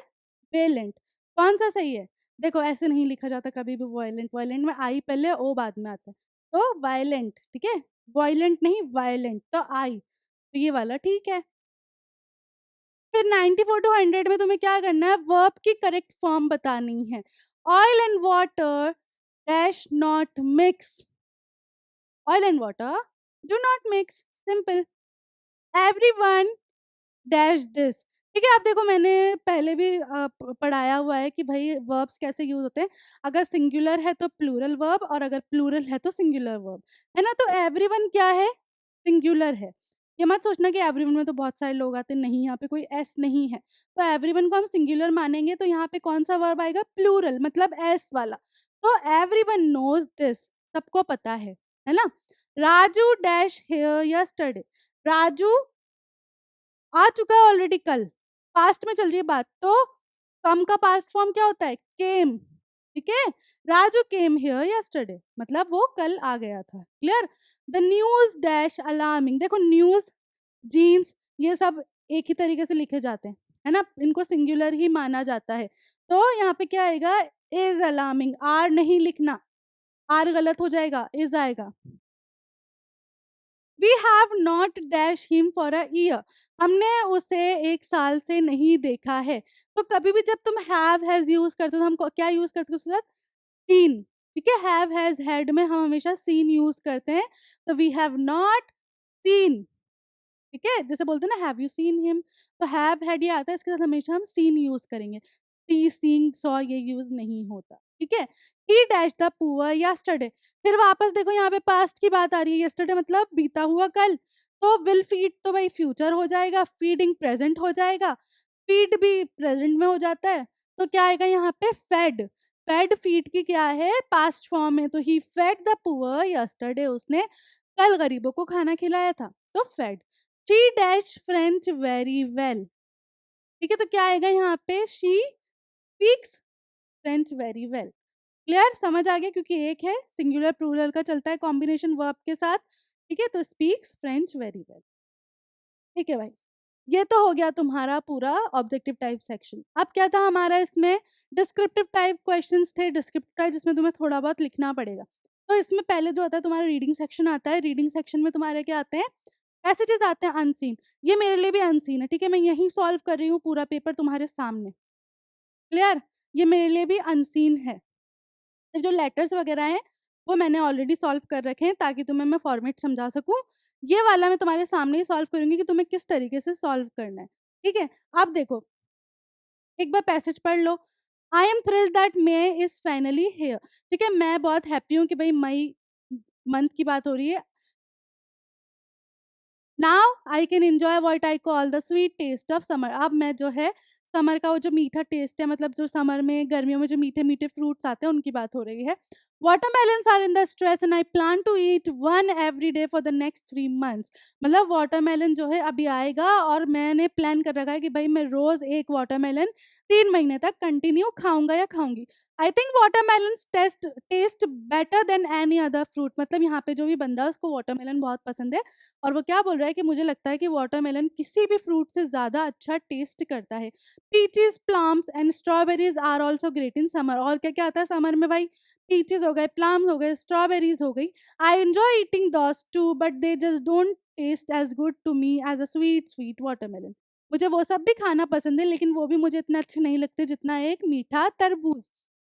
वेलेंट, कौन सा सही है? देखो ऐसे नहीं लिखा जाता कभी भी वॉयलेंट, वॉयलेंट में आई पहले ओ बाद में आता है, तो वायलेंट, ठीक है? वॉयलेंट नहीं, वायलेंट, तो आई, तो ये वाला ठीक है। फिर 94 टू 100 में तुम्हें क्या करना है? वर्ब की करेक्ट फॉर्म बतानी है। Oil and water dash not mix, oil and water do not mix, simple. Everyone dash this, ठीक है? आप देखो मैंने पहले भी पढ़ाया हुआ है कि भाई वर्ब्स कैसे यूज होते हैं। अगर सिंगुलर है तो प्लूरल वर्ब, और अगर प्लूरल है तो सिंगुलर वर्ब, है ना? तो एवरीवन क्या है? सिंगुलर है। ये मत सोचना कि एवरीवन में तो बहुत सारे लोग आते हैं, नहीं, यहाँ पे कोई एस नहीं है, तो एवरीवन को हम सिंगुलर मानेंगे, तो यहाँ पे कौन सा वर्ब आएगा? प्लूरल, मतलब एस वाला। तो एवरीवन नोज दिस, सबको पता है ना? Raju dash here yesterday, Raju आ चुका है ऑलरेडी कल, पास्ट में चल रही है बात, तो कम का पास्ट फॉर्म क्या होता है? केम, ठीक है? राजू केम हियर यस्टरडे, मतलब वो कल आ गया था। Clear? The news dash alarming, देखो न्यूज, जीन्स, ये सब एक ही तरीके से लिखे जाते हैं, है ना? इनको सिंगुलर ही माना जाता है। तो यहाँ पे क्या आएगा? इज अलार्मिंग, आर नहीं लिखना, आर गलत हो जाएगा, इज आएगा। We have not dash him for a year, हमने उसे एक साल से नहीं देखा है। तो कभी भी जब तुम हैव हैज यूज करते हो तो हम क्या यूज करते हैं उसके साथ? सीन, ठीक है? हैव हैज हैड में हम हमेशा सीन यूज करते हैं, तो वी हैव नॉट सीन, ठीक है? जैसे बोलते हैं ना हैव यू सीन हिम, तो हैव हैड ये आता है, इसके साथ हमेशा हम सीन यूज करेंगे। सी, सीन, सॉ ये यूज नहीं होता, ठीक है? ही डैश द पुअर यस्टरडे, फिर वापस देखो यहाँ पे पास्ट की बात आ रही है, यस्टरडे मतलब बीता हुआ कल, तो विल फीड तो भाई फ्यूचर हो जाएगा, फीडिंग प्रेजेंट हो जाएगा, फीड भी प्रेजेंट में हो जाता है, तो क्या आएगा यहाँ पे? फेड, फेड फीड की क्या है? पास्ट फॉर्म है, तो he fed the poor yesterday, उसने कल गरीबों को खाना खिलाया था, तो fed. She dash French very well, ठीक है? तो क्या आएगा यहाँ पे? She speaks French very well. Clear? समझ आ गया? क्योंकि एक है सिंगुलर प्लूरल का चलता है कॉम्बिनेशन वर्ब के साथ, ठीक है? तो स्पीक्स फ्रेंच वेरी वेल, ठीक है भाई? ये तो हो गया तुम्हारा पूरा ऑब्जेक्टिव टाइप सेक्शन। अब क्या था हमारा इसमें? डिस्क्रिप्टिव टाइप क्वेश्चंस थे, डिस्क्रिप्टिव टाइप जिसमें तुम्हें थोड़ा बहुत लिखना पड़ेगा। तो इसमें पहले जो आता है तुम्हारा रीडिंग सेक्शन आता है, रीडिंग सेक्शन में तुम्हारे क्या आते हैं? पैसेजेस आते हैं अनसीन, ये मेरे लिए भी अनसीन है, ठीक है? मैं यही सॉल्व कर रही हूँ पूरा पेपर तुम्हारे सामने। क्लियर? ये मेरे लिए भी अनसीन है। तो जो लेटर्स वगैरह हैं वो मैंने ऑलरेडी सॉल्व कर रखे हैं ताकि तुम्हें मैं फॉर्मेट समझा सकूं। ये वाला मैं तुम्हारे सामने ही सॉल्व करूंगी कि तुम्हें किस तरीके से सॉल्व करना है, ठीक है? अब देखो एक बार पैसेज पढ़ लो। I am thrilled that May is finally here, ठीक है? मैं बहुत हैप्पी हूँ कि भाई मई मंथ की बात हो रही है। Now I can enjoy what I call the sweet taste of summer, अब मैं जो है समर का वो जो मीठा टेस्ट है, मतलब जो समर में गर्मियों में जो मीठे मीठे फ्रूट्स आते हैं उनकी बात हो रही है। Watermelons are in the stress and I plan to eat one every day for the next 3 months, मतलब वाटरमेलन जो है अभी आएगा और मैंने प्लान कर रखा है कि भाई मैं रोज एक वाटरमेलन 3 महीने तक कंटिन्यू खाऊंगा या खाऊंगी। I think watermelons taste better than any other fruit, मतलब यहाँ पे जो भी बंदा है उसको वाटरमेलन बहुत पसंद है, और वो क्या बोल रहा है कि मुझे लगता है कि वाटरमेलन किसी भी फ्रूट से ज़्यादा अच्छा टेस्ट करता है। Peaches, plums and strawberries are also great in summer, और क्या क्या आता है समर में भाई? पीचेस हो गए, प्लम्स हो गए, स्ट्रॉबेरीज हो गई। I enjoy eating those too but they just don't taste as good to me as a sweet sweet watermelon, मुझे वो सब भी खाना पसंद है लेकिन वो भी मुझे इतना अच्छे नहीं लगते जितना एक मीठा तरबूज।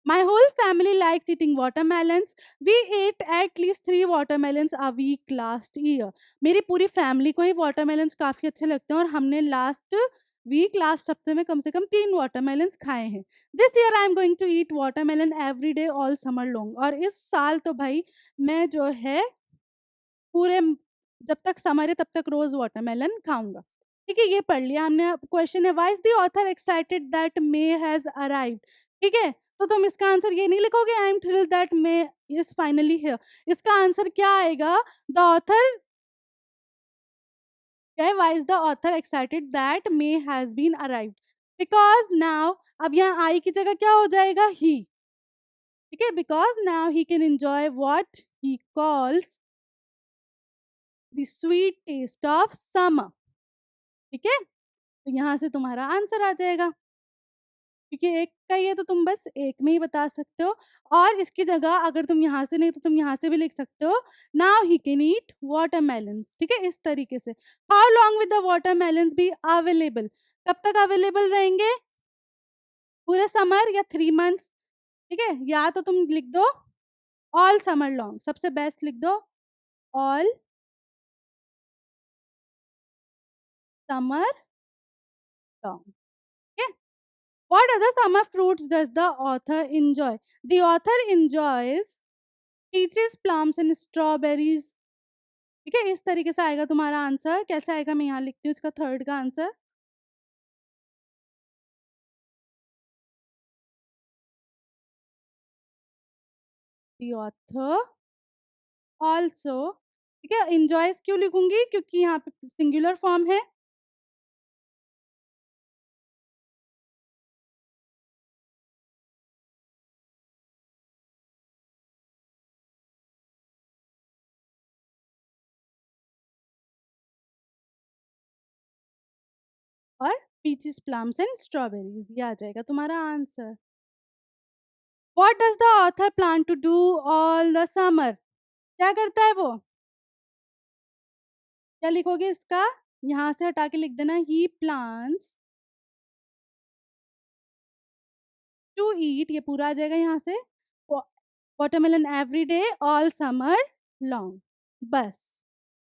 My whole family likes eating watermelons. We ate at least 3 watermelons a week last year. मेरी पूरी फैमिली को ही वाटरमेलन्स काफ़ी अच्छे लगते हैं और हमने लास्ट हफ्ते में कम से कम 3 वाटरमेलन्स खाए हैं। This year I am going to eat watermelon every day all summer long, और इस साल तो भाई मैं जो है पूरे जब तक समर है तब तक रोज वाटरमेलन खाऊंगा। ठीक है, ये पढ़ लिया हमने। क्वेश्चन है, why is the author excited that May has arrived, ठीक है? तो तुम इसका आंसर ये नहीं लिखोगे I am thrilled that May is finally here. इसका आंसर क्या आएगा? The author, why is the author excited that May has been arrived? Because now, अब यहाँ आई की जगह क्या हो जाएगा? ही। ठीक है, because now he can enjoy what he calls the sweet taste of summer. ठीक है, तो यहाँ से तुम्हारा आंसर आ जाएगा, क्योंकि एक का ही है तो तुम बस एक में ही बता सकते हो। और इसकी जगह अगर तुम यहाँ से नहीं तो तुम यहाँ से भी लिख सकते हो, now he can eat watermelons. ठीक है, इस तरीके से। How long with the watermelons be available? कब तक अवेलेबल रहेंगे? पूरे समर या 3 मंथ्स? ठीक है, या तो तुम लिख दो ऑल समर लॉन्ग, सबसे बेस्ट लिख दो ऑल समर लॉन्ग। ठीक है, what other summer fruits does the author enjoy? The author enjoys peaches, plums and strawberries। ठीक है, इस तरीके से आएगा तुम्हारा आंसर। कैसे आएगा मैं यहाँ लिखती हूँ इसका थर्ड का आंसर। The author also, ठीक है, enjoys क्यों लिखूंगी? क्योंकि यहाँ पे सिंगुलर फॉर्म है। और पीचेस, प्लम्स एंड स्ट्रॉबेरीज, ये आ जाएगा तुम्हारा answer. What does the author plan to do all the summer? क्या करता है वो? क्या लिखोगे इसका? यहाँ से हटा के लिख देना he plans टू ईट, ये पूरा आ जाएगा यहाँ से, watermelon every day all summer long. बस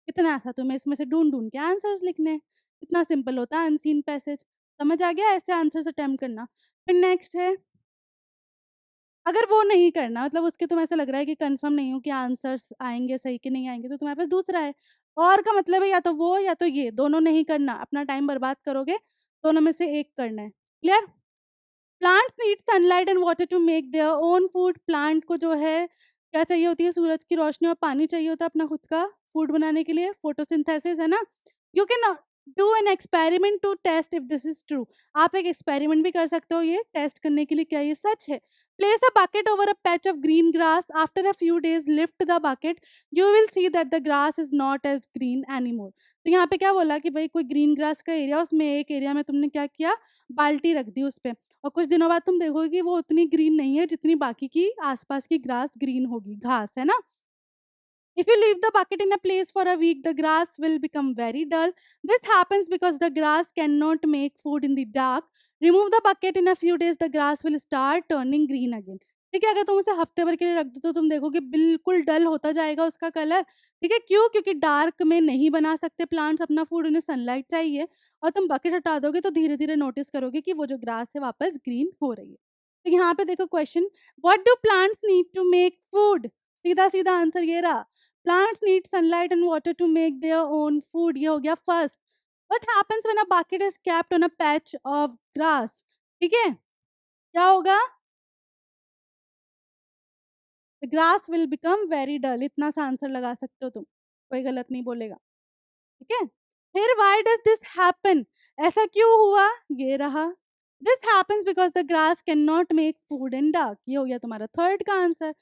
इतना सा तुम्हें इसमें से ढूंढ ढूंढ के आंसर्स लिखने। इतना सिंपल होता है अनसीन पैसेज। समझ आ गया? ऐसे आंसर्स अटेम्प्ट करना। फिर नेक्स्ट है, अगर वो नहीं करना, मतलब उसके तुम ऐसा लग रहा है कि कंफर्म नहीं हो कि आंसर्स आएंगे सही कि नहीं आएंगे, तो तुम्हारे पास दूसरा है। और का मतलब है या तो वो या तो ये, दोनों नहीं करना, अपना टाइम बर्बाद करोगे, दोनों में से एक करना है। Clear? Plants need sunlight and water to make their own food. Plant को जो है क्या चाहिए होती है? सूरज की रोशनी और पानी चाहिए होता है अपना खुद का फूड बनाने के लिए, फोटोसिंथेसिस, है ना। You can do an experiment to test if this is true. आप एक एक्सपेरिमेंट भी कर सकते हो ये टेस्ट करने के लिए क्या ये सच है। Place a bucket over a patch of green grass, after a few days lift the bucket, you will see that the grass is not as green anymore. तो यहाँ पे क्या बोला कि भाई कोई ग्रीन ग्रास का एरिया, उसमें एक एरिया में तुमने क्या किया, बाल्टी रख दी उस पर, और कुछ दिनों बाद तुम देखोगे कि वो उतनी ग्रीन नहीं है जितनी बाकी की आसपास की ग्रास ग्रीन होगी, घास, है ना। If you leave the bucket in a place for a week, the grass will become very dull. This happens because the grass cannot make food in the dark. Remove the bucket in a few days, the grass will start turning green again. ठीक है, अगर तुम उसे हफ्ते भर के लिए रख दो तो तुम देखोगे बिल्कुल डल होता जाएगा उसका कलर। ठीक है, क्यों? क्योंकि डार्क में नहीं बना सकते प्लांट्स अपना फूड, उन्हें सनलाइट चाहिए। और तुम बकेट हटा दोगे तो धीरे धीरे नोटिस करोगे कि वो जो ग्रास है वापस ग्रीन हो रही है। तो यहाँ पे देखो question, what do plants need to make food? सीधा सीधा आंसर ये रहा, plants need sunlight and water to make their own food। ये हो गया first. what happens when a bucket is kept on a patch of grass? ठीक है, क्या होगा? the grass will become very dull। इतना सा आंसर लगा सकते हो तुम, कोई गलत नहीं बोलेगा। ठीक है, फिर why does this happen? ऐसा क्यों हुआ? ये रहा, this happens because the grass cannot make food in dark। ये हो गया तुम्हारा थर्ड का answer.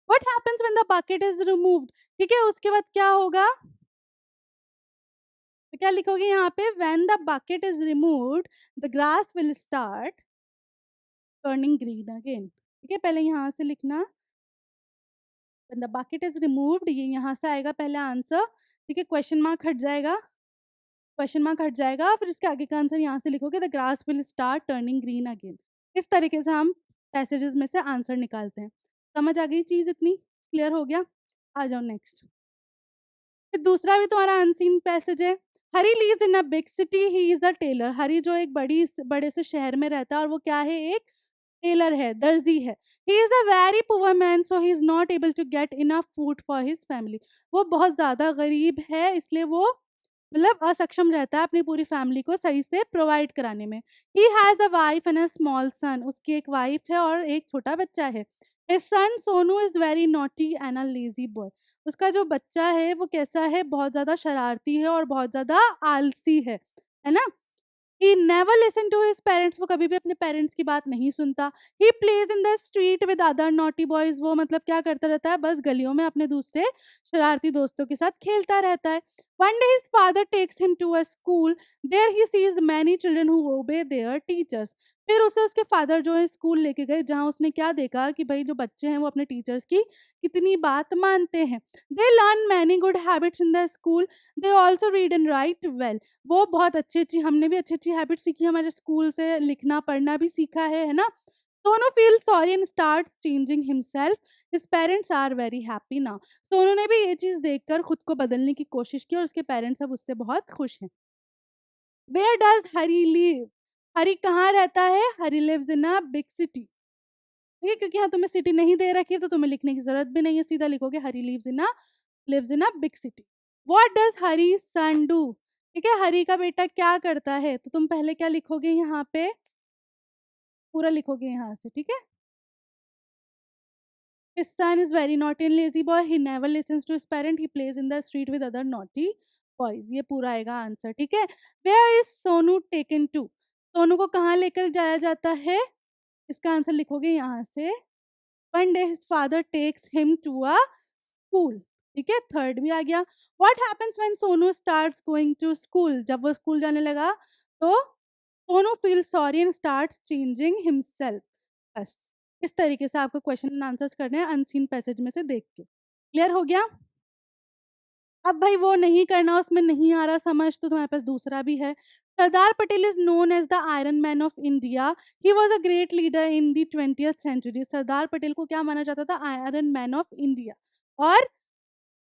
what happens when the bucket is removed? ठीक है, उसके बाद क्या होगा? तो क्या लिखोगे यहाँ पे? when the bucket is removed the grass will start turning green again। ठीक है, पहले यहाँ से लिखना when the bucket is removed, ये यहाँ से आएगा पहले आंसर। ठीक है, क्वेश्चन मार्क हट जाएगा, क्वेश्चन मार्क हट जाएगा, फिर इसके आगे का आंसर यहाँ से लिखोगे the grass will start turning green again. इस तरीके से हम पैसेजेस में से आंसर निकालते हैं। समझ आ गई चीज? इतनी क्लियर हो गया? आ जाओ नेक्स्ट। फिर दूसरा भी तुम्हारा अनसीन पैसेज है। Hari lives in a big city, he is the tailor. Hari जो एक बड़े से शहर में रहता है और वो क्या है? एक टेलर है, दर्जी है। He is a very poor man so he is not able to get enough food for his family. वो बहुत ज्यादा गरीब है, इसलिए वो मतलब असक्षम रहता है अपनी पूरी फैमिली को सही से प्रोवाइड कराने में। He has a wife and a small son, उसकी एक वाइफ है और एक छोटा बच्चा है। His son Sonu is very naughty and a lazy boy, उसका जो बच्चा है वो कैसा है, बहुत ज़्यादा शरारती है और बहुत ज़्यादा आलसी है ना? He never listen to his parents, वो कभी भी अपने पेरेंट्स की बात नहीं सुनता। He plays in the street with other naughty boys, वो मतलब क्या करता रहता है, बस गलियों में अपने दूसरे शरारती दोस्तों के साथ खेलता रहता है। One day his father takes him to a school, there he sees many children who obey their teachers. फिर उसे उसके फादर जो है स्कूल लेके गए, जहाँ उसने क्या देखा कि भाई जो बच्चे हैं वो अपने टीचर्स की कितनी बात मानते हैं। They learn many good habits in the school, they also read and right well, वो बहुत अच्छी-अच्छी, हमने भी अच्छी-अच्छी हैबिट सीखी हमारे स्कूल से, लिखना पढ़ना भी सीखा है ना? Sonu feel sorry and starts changing himself, his parents are very happy now. Sonu ने भी ये चीज़ देखकर खुद को बदलने की कोशिश की और उसके पेरेंट्स अब उससे बहुत खुश हैं। Where does Hari live? Hari कहाँ रहता है? Hari lives in a big city. ठीक है, क्योंकि यहाँ तुम्हें सिटी नहीं दे रखी है तो तुम्हें लिखने की ज़रूरत भी नहीं है, सीधा लिखोगे Hari lives in a big city. What does Hari son do? ठीक है, हरी का बेटा क्या करता है? तो तुम पहले क्या लिखोगे यहाँ पे? पूरा लिखोगे यहाँ से, ठीक है? His son is very naughty and lazy boy. He never listens to his parent. He plays in the street with other naughty boys. ये पूरा आएगा आंसर, ठीक है? Where is Sonu taken to? Sonu को कहाँ लेकर जाया जाता है? इसका आंसर लिखोगे यहाँ से। One day his father takes him to a school. ठीक है, थर्ड भी आ गया। What happens when Sonu starts going to school? जब वो स्कूल जाने लगा तो Sonu feels sorry and starts changing himself. बस इस तरीके से आपको क्वेश्चन एंड आंसर्स करने हैं अनसीन पैसेज में से देख के। क्लियर हो गया? अब भाई वो नहीं करना, उसमें नहीं आ रहा समझ, तो तुम्हारे पास दूसरा भी है। Sardar Patel is known as the iron man of India, he was a great leader in the 20th century. Sardar Patel को क्या माना जाता था? Iron man of India. और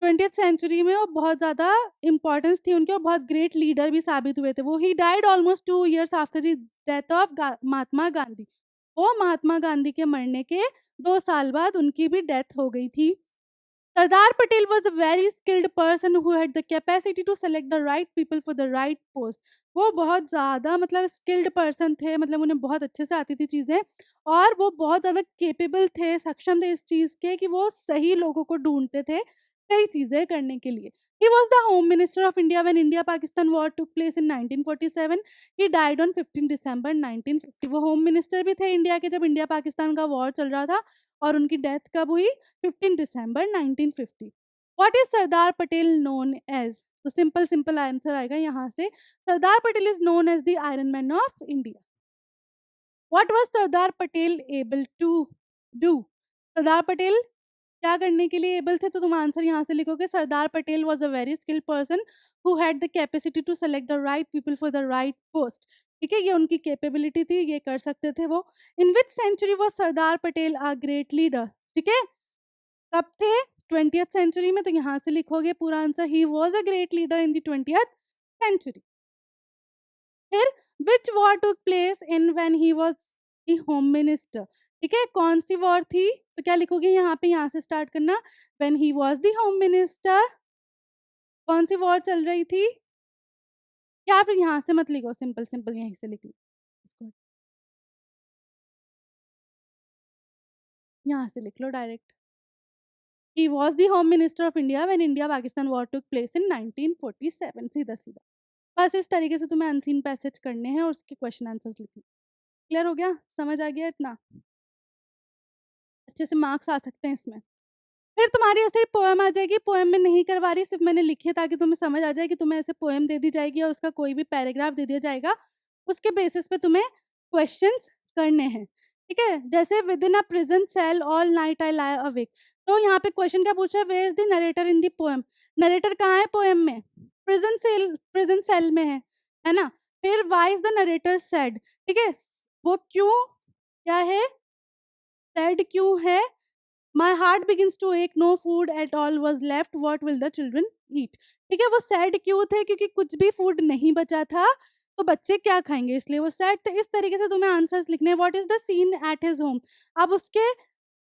20th सेंचुरी में वो बहुत ज़्यादा इंपॉर्टेंस थी उनकी और बहुत ग्रेट लीडर भी साबित हुए थे वो। He died almost 2 years after the death of Mahatma Gandhi. वो महात्मा गांधी के मरने के 2 साल बाद उनकी भी डेथ हो गई थी। Sardar Patel was a very skilled person who had the capacity to select the right people for the right post. वो बहुत ज़्यादा मतलब स्किल्ड पर्सन थे, मतलब उन्हें बहुत अच्छे से आती थी चीज़ें और वो बहुत ज़्यादा कैपेबल थे, सक्षम थे इस चीज़ के कि वो सही लोगों को ढूँढते थे, सही चीज़ें करने के लिए। He was the Home Minister of India when India-Pakistan war took place in 1947. He died on 15 December 1950. वो होम मिनिस्टर भी थे इंडिया के जब इंडिया पाकिस्तान का वॉर चल रहा था और उनकी डेथ कब हुई? 15 दिसंबर 1950। What is Sardar Patel known as? तो सिंपल सिंपल आंसर आएगा यहाँ से। Sardar Patel is known as the iron man of India. What was Sardar Patel able to do? Sardar Patel क्या करने के लिए एबल थे? तो तुम आंसर यहाँ से लिखोगे Sardar Patel was a very skilled person who had the capacity to select the right people for the right post. ठीक है, ये उनकी कैपेबिलिटी थी, ये कर सकते थे वो। In which century was Sardar Patel a great leader? ठीक है, कब थे? 20th सेंचुरी में, तो यहाँ से लिखोगे पूरा answer he was a great leader in the 20th century. फिर which war took place in when he was the home minister? ठीक है, कौन सी वॉर थी? तो क्या लिखोगे यहाँ पे? यहाँ से स्टार्ट करना। When he was the home minister, कौन सी वॉर चल रही थी? या फिर यहाँ से मत लिखो, सिंपल सिंपल यहीं से लिख लो इसको, यहाँ से लिख लो direct. He was the home minister of India when India Pakistan war took place in 1947। सीधा सीधा बस इस तरीके से तुम्हें अनसीन पैसेज करने हैं और उसके क्वेश्चन आंसर्स लिखने। क्लियर हो गया? समझ आ गया इतना? अच्छे से मार्क्स आ सकते हैं इसमें। फिर तुम्हारी ऐसे ही पोएम आ जाएगी, पोएम में नहीं करवा रही, सिर्फ मैंने लिखी है ताकि तुम्हें समझ आ जाए कि तुम्हें ऐसे पोएम दे दी जाएगी और उसका कोई भी पैराग्राफ दे दिया जाएगा, उसके बेसिस पे तुम्हें क्वेश्चंस करने हैं। ठीक है, जैसे within a prison cell all night I lay awake, तो यहाँ पे क्वेश्चन क्या पूछा? Where is the narrator in the poem? Narrator कहाँ है पोएम में? प्रिजन सेल में है ना? फिर why is the narrator sad? ठीक है, वो क्यों क्या है, सैड क्यों है? My heart begins to ache, no food at all was left, what will the children eat? ठीक है, वो सैड क्यों थे? क्योंकि कुछ भी फूड नहीं बचा था, तो बच्चे क्या खाएंगे, इसलिए वो सैड थे। इस तरीके से तुम्हें आंसर्स लिखने हैं। What is the scene at his home? अब उसके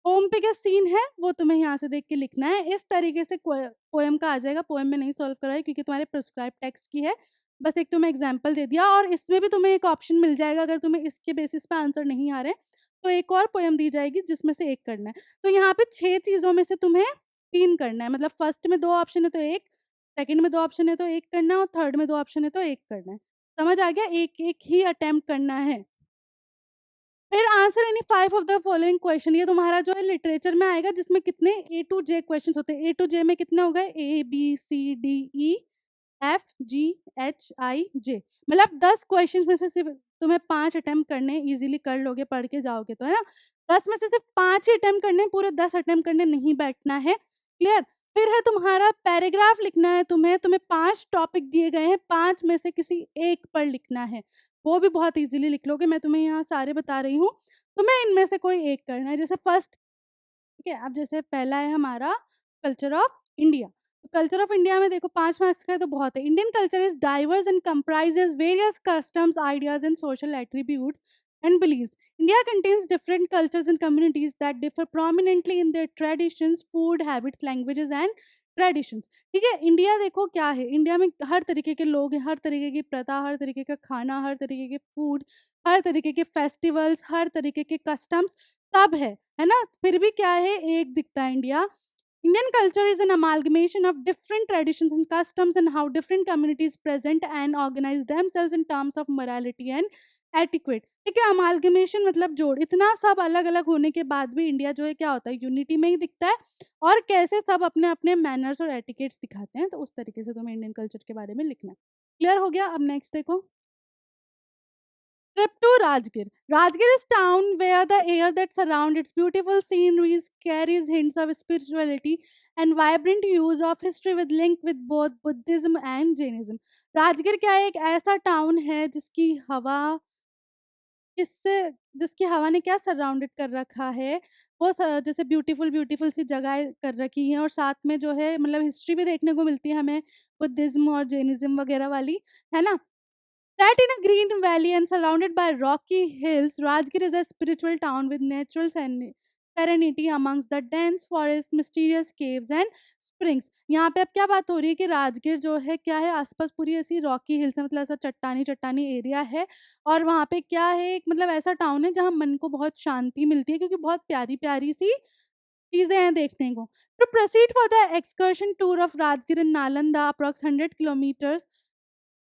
होम पे क्या सीन है वो तुम्हें यहाँ से देख के लिखना है। इस तरीके से पोएम का आ जाएगा। पोएम में नहीं सॉल्व करा है क्योंकि तुम्हारे प्रिस्क्राइब टेक्स्ट की है। बस एक तुम्हें एग्जाम्पल दे दिया और इसमें भी तुम्हें एक ऑप्शन मिल जाएगा अगर तुम्हें इसके बेसिस पे आंसर नहीं आ रहे तो एक और पोएम दी जाएगी जिसमें से एक करना है। तो यहाँ पे 6 चीज़ों में से तुम्हें 3 करना है। मतलब फर्स्ट में 2 ऑप्शन है तो 1, सेकंड में 2 ऑप्शन है तो 1 करना है और थर्ड में 2 ऑप्शन है तो 1 करना है। समझ आ गया? एक-एक ही अटेम्प्ट करना है। फिर answer any 5 of the following question. ये तुम्हारा जो है लिटरेचर में आएगा जिसमें कितने ए टू जे क्वेश्चन होते हैं। ए टू जे में कितने हो गए? A B C D E F G H I J. मतलब 10 क्वेश्चन में से सिर्फ तुम्हें 5 अटेम्प्ट करने, इजीली कर लोगे पढ़ के जाओगे तो, है ना। 10 में से सिर्फ 5 ही अटेम्प्ट करने, पूरे 10 अटेम्प्ट करने नहीं बैठना है। क्लियर? फिर है तुम्हारा पैराग्राफ लिखना है। तुम्हें 5 टॉपिक दिए गए हैं, 5 में से किसी एक पर लिखना है। वो भी बहुत इजीली लिख लोगे। मैं तुम्हें यहाँ सारे बता रही हूँ, तुम्हें इनमें से कोई एक करना है। जैसे फर्स्ट, ठीक है, अब जैसे पहला है हमारा culture of India. Culture of India में देखो 5 मार्क्स का है तो बहुत है। Indian culture is diverse and comprises various customs, ideas and social attributes and beliefs. India contains different cultures and communities that differ prominently in their traditions, food habits, languages and traditions. ठीक है, India देखो क्या है, India में हर तरीके के लोग हैं, हर तरीके की प्रथा, हर तरीके का खाना, हर तरीके के फूड, हर तरीके के फेस्टिवल्स, हर तरीके के कस्टम्स, सब है ना। फिर भी क्या है, एक दिखता है India. Indian culture is an amalgamation of different traditions and customs and how different communities present and organize themselves in terms of morality and etiquette. ठीक है, अमालगमेशन मतलब जोड़। इतना सब अलग अलग होने के बाद भी इंडिया जो है क्या होता है, यूनिटी में ही दिखता है और कैसे सब अपने अपने मैनर्स और एटिकेट्स दिखाते हैं। तो उस तरीके से तुम्हें इंडियन कल्चर के बारे में लिखना है। क्लियर हो गया? अब नेक्स्ट देखो, trip to Rajgir. Rajgir is town where the air that surrounds its beautiful sceneries carries hints of spirituality and vibrant use of history with link with both Buddhism and Jainism. Rajgir क्या है, एक ऐसा town है जिसकी हवा ने क्या surrounded कर रखा है, वो जैसे ब्यूटीफुल ब्यूटीफुल सी जगह कर रखी हैं और साथ में जो है मतलब हिस्ट्री भी देखने को मिलती है हमें, बुद्धिज्म और जैनिज्म वगैरह वाली, है ना। Set in a green valley and surrounded by rocky hills, Rajgir is a spiritual town with natural serenity amongst the dense forest, mysterious caves and springs. यहाँ पे अब क्या बात हो रही है कि राजगीर जो है क्या है, आसपास पूरी ऐसी रॉकी हिल्स है, मतलब ऐसा चट्टानी चट्टानी एरिया है और वहाँ पे क्या है, एक मतलब ऐसा टाउन है जहाँ मन को बहुत शांति मिलती है क्योंकि बहुत प्यारी प्यारी सी चीजें हैं देखने को। To proceed for the excursion tour of Rajgir and Nalanda, approx 100 kilometers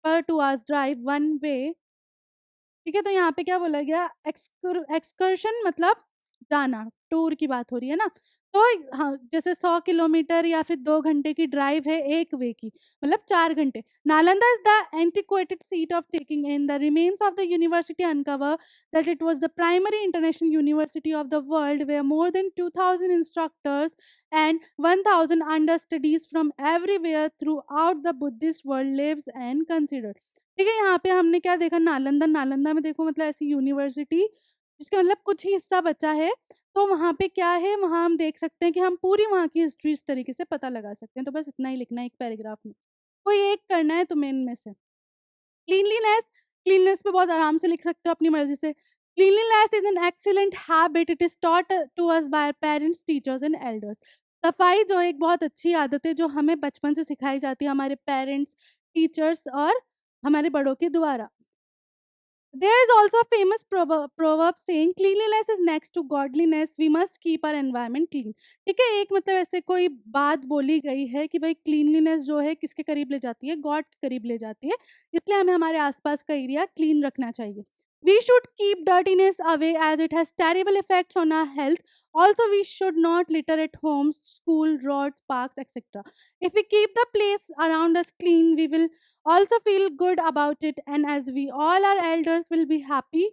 per 2 hours drive one way। ठीक है, तो यहाँ पे क्या बोला गया, एक्सकर्शन मतलब जाना, टूर की बात हो रही है ना। तो हाँ, जैसे 100 किलोमीटर या फिर 2 घंटे की ड्राइव है एक वे की, मतलब 4 घंटे। Nalanda is the antiquated seat of taking in the remains of the university uncover that it was the primary international university of the world where more than 2000 instructors and 1000 understudies from everywhere throughout the Buddhist world lives and considered। ठीक है, यहाँ पे हमने क्या देखा, नालंदा। नालंदा में देखो मतलब ऐसी यूनिवर्सिटी जिसका मतलब कुछ ही हिस्सा बचा है, तो वहाँ पे क्या है, वहाँ हम देख सकते हैं कि हम पूरी वहाँ की हिस्ट्री इस तरीके से पता लगा सकते हैं। तो बस इतना ही लिखना है एक पैराग्राफ में, कोई एक करना है तुम्हें इनमें से। क्लीनलीनेस, क्लीननेस पे बहुत आराम से लिख सकते हो अपनी मर्जी से। Cleanliness is an excellent habit, it is taught to us by parents, teachers and elders. सफाई जो एक बहुत अच्छी आदत है जो हमें बचपन से सिखाई जाती है हमारे पेरेंट्स, टीचर्स और हमारे बड़ों के द्वारा। There is also a famous proverb saying cleanliness is next to godliness, we must keep our environment clean। ठीक है, एक मतलब ऐसे कोई बात बोली गई है कि भाई क्लीनलीनेस जो है किसके करीब ले जाती है, गॉड के करीब ले जाती है, इसलिए हमें हमारे आसपास का एरिया क्लीन रखना चाहिए। We should keep dirtiness away as it has terrible effects on our health. Also, we should not litter at home, school, roads, parks, etc. If we keep the place around us clean, we will also feel good about it, and as we all our elders will be happy,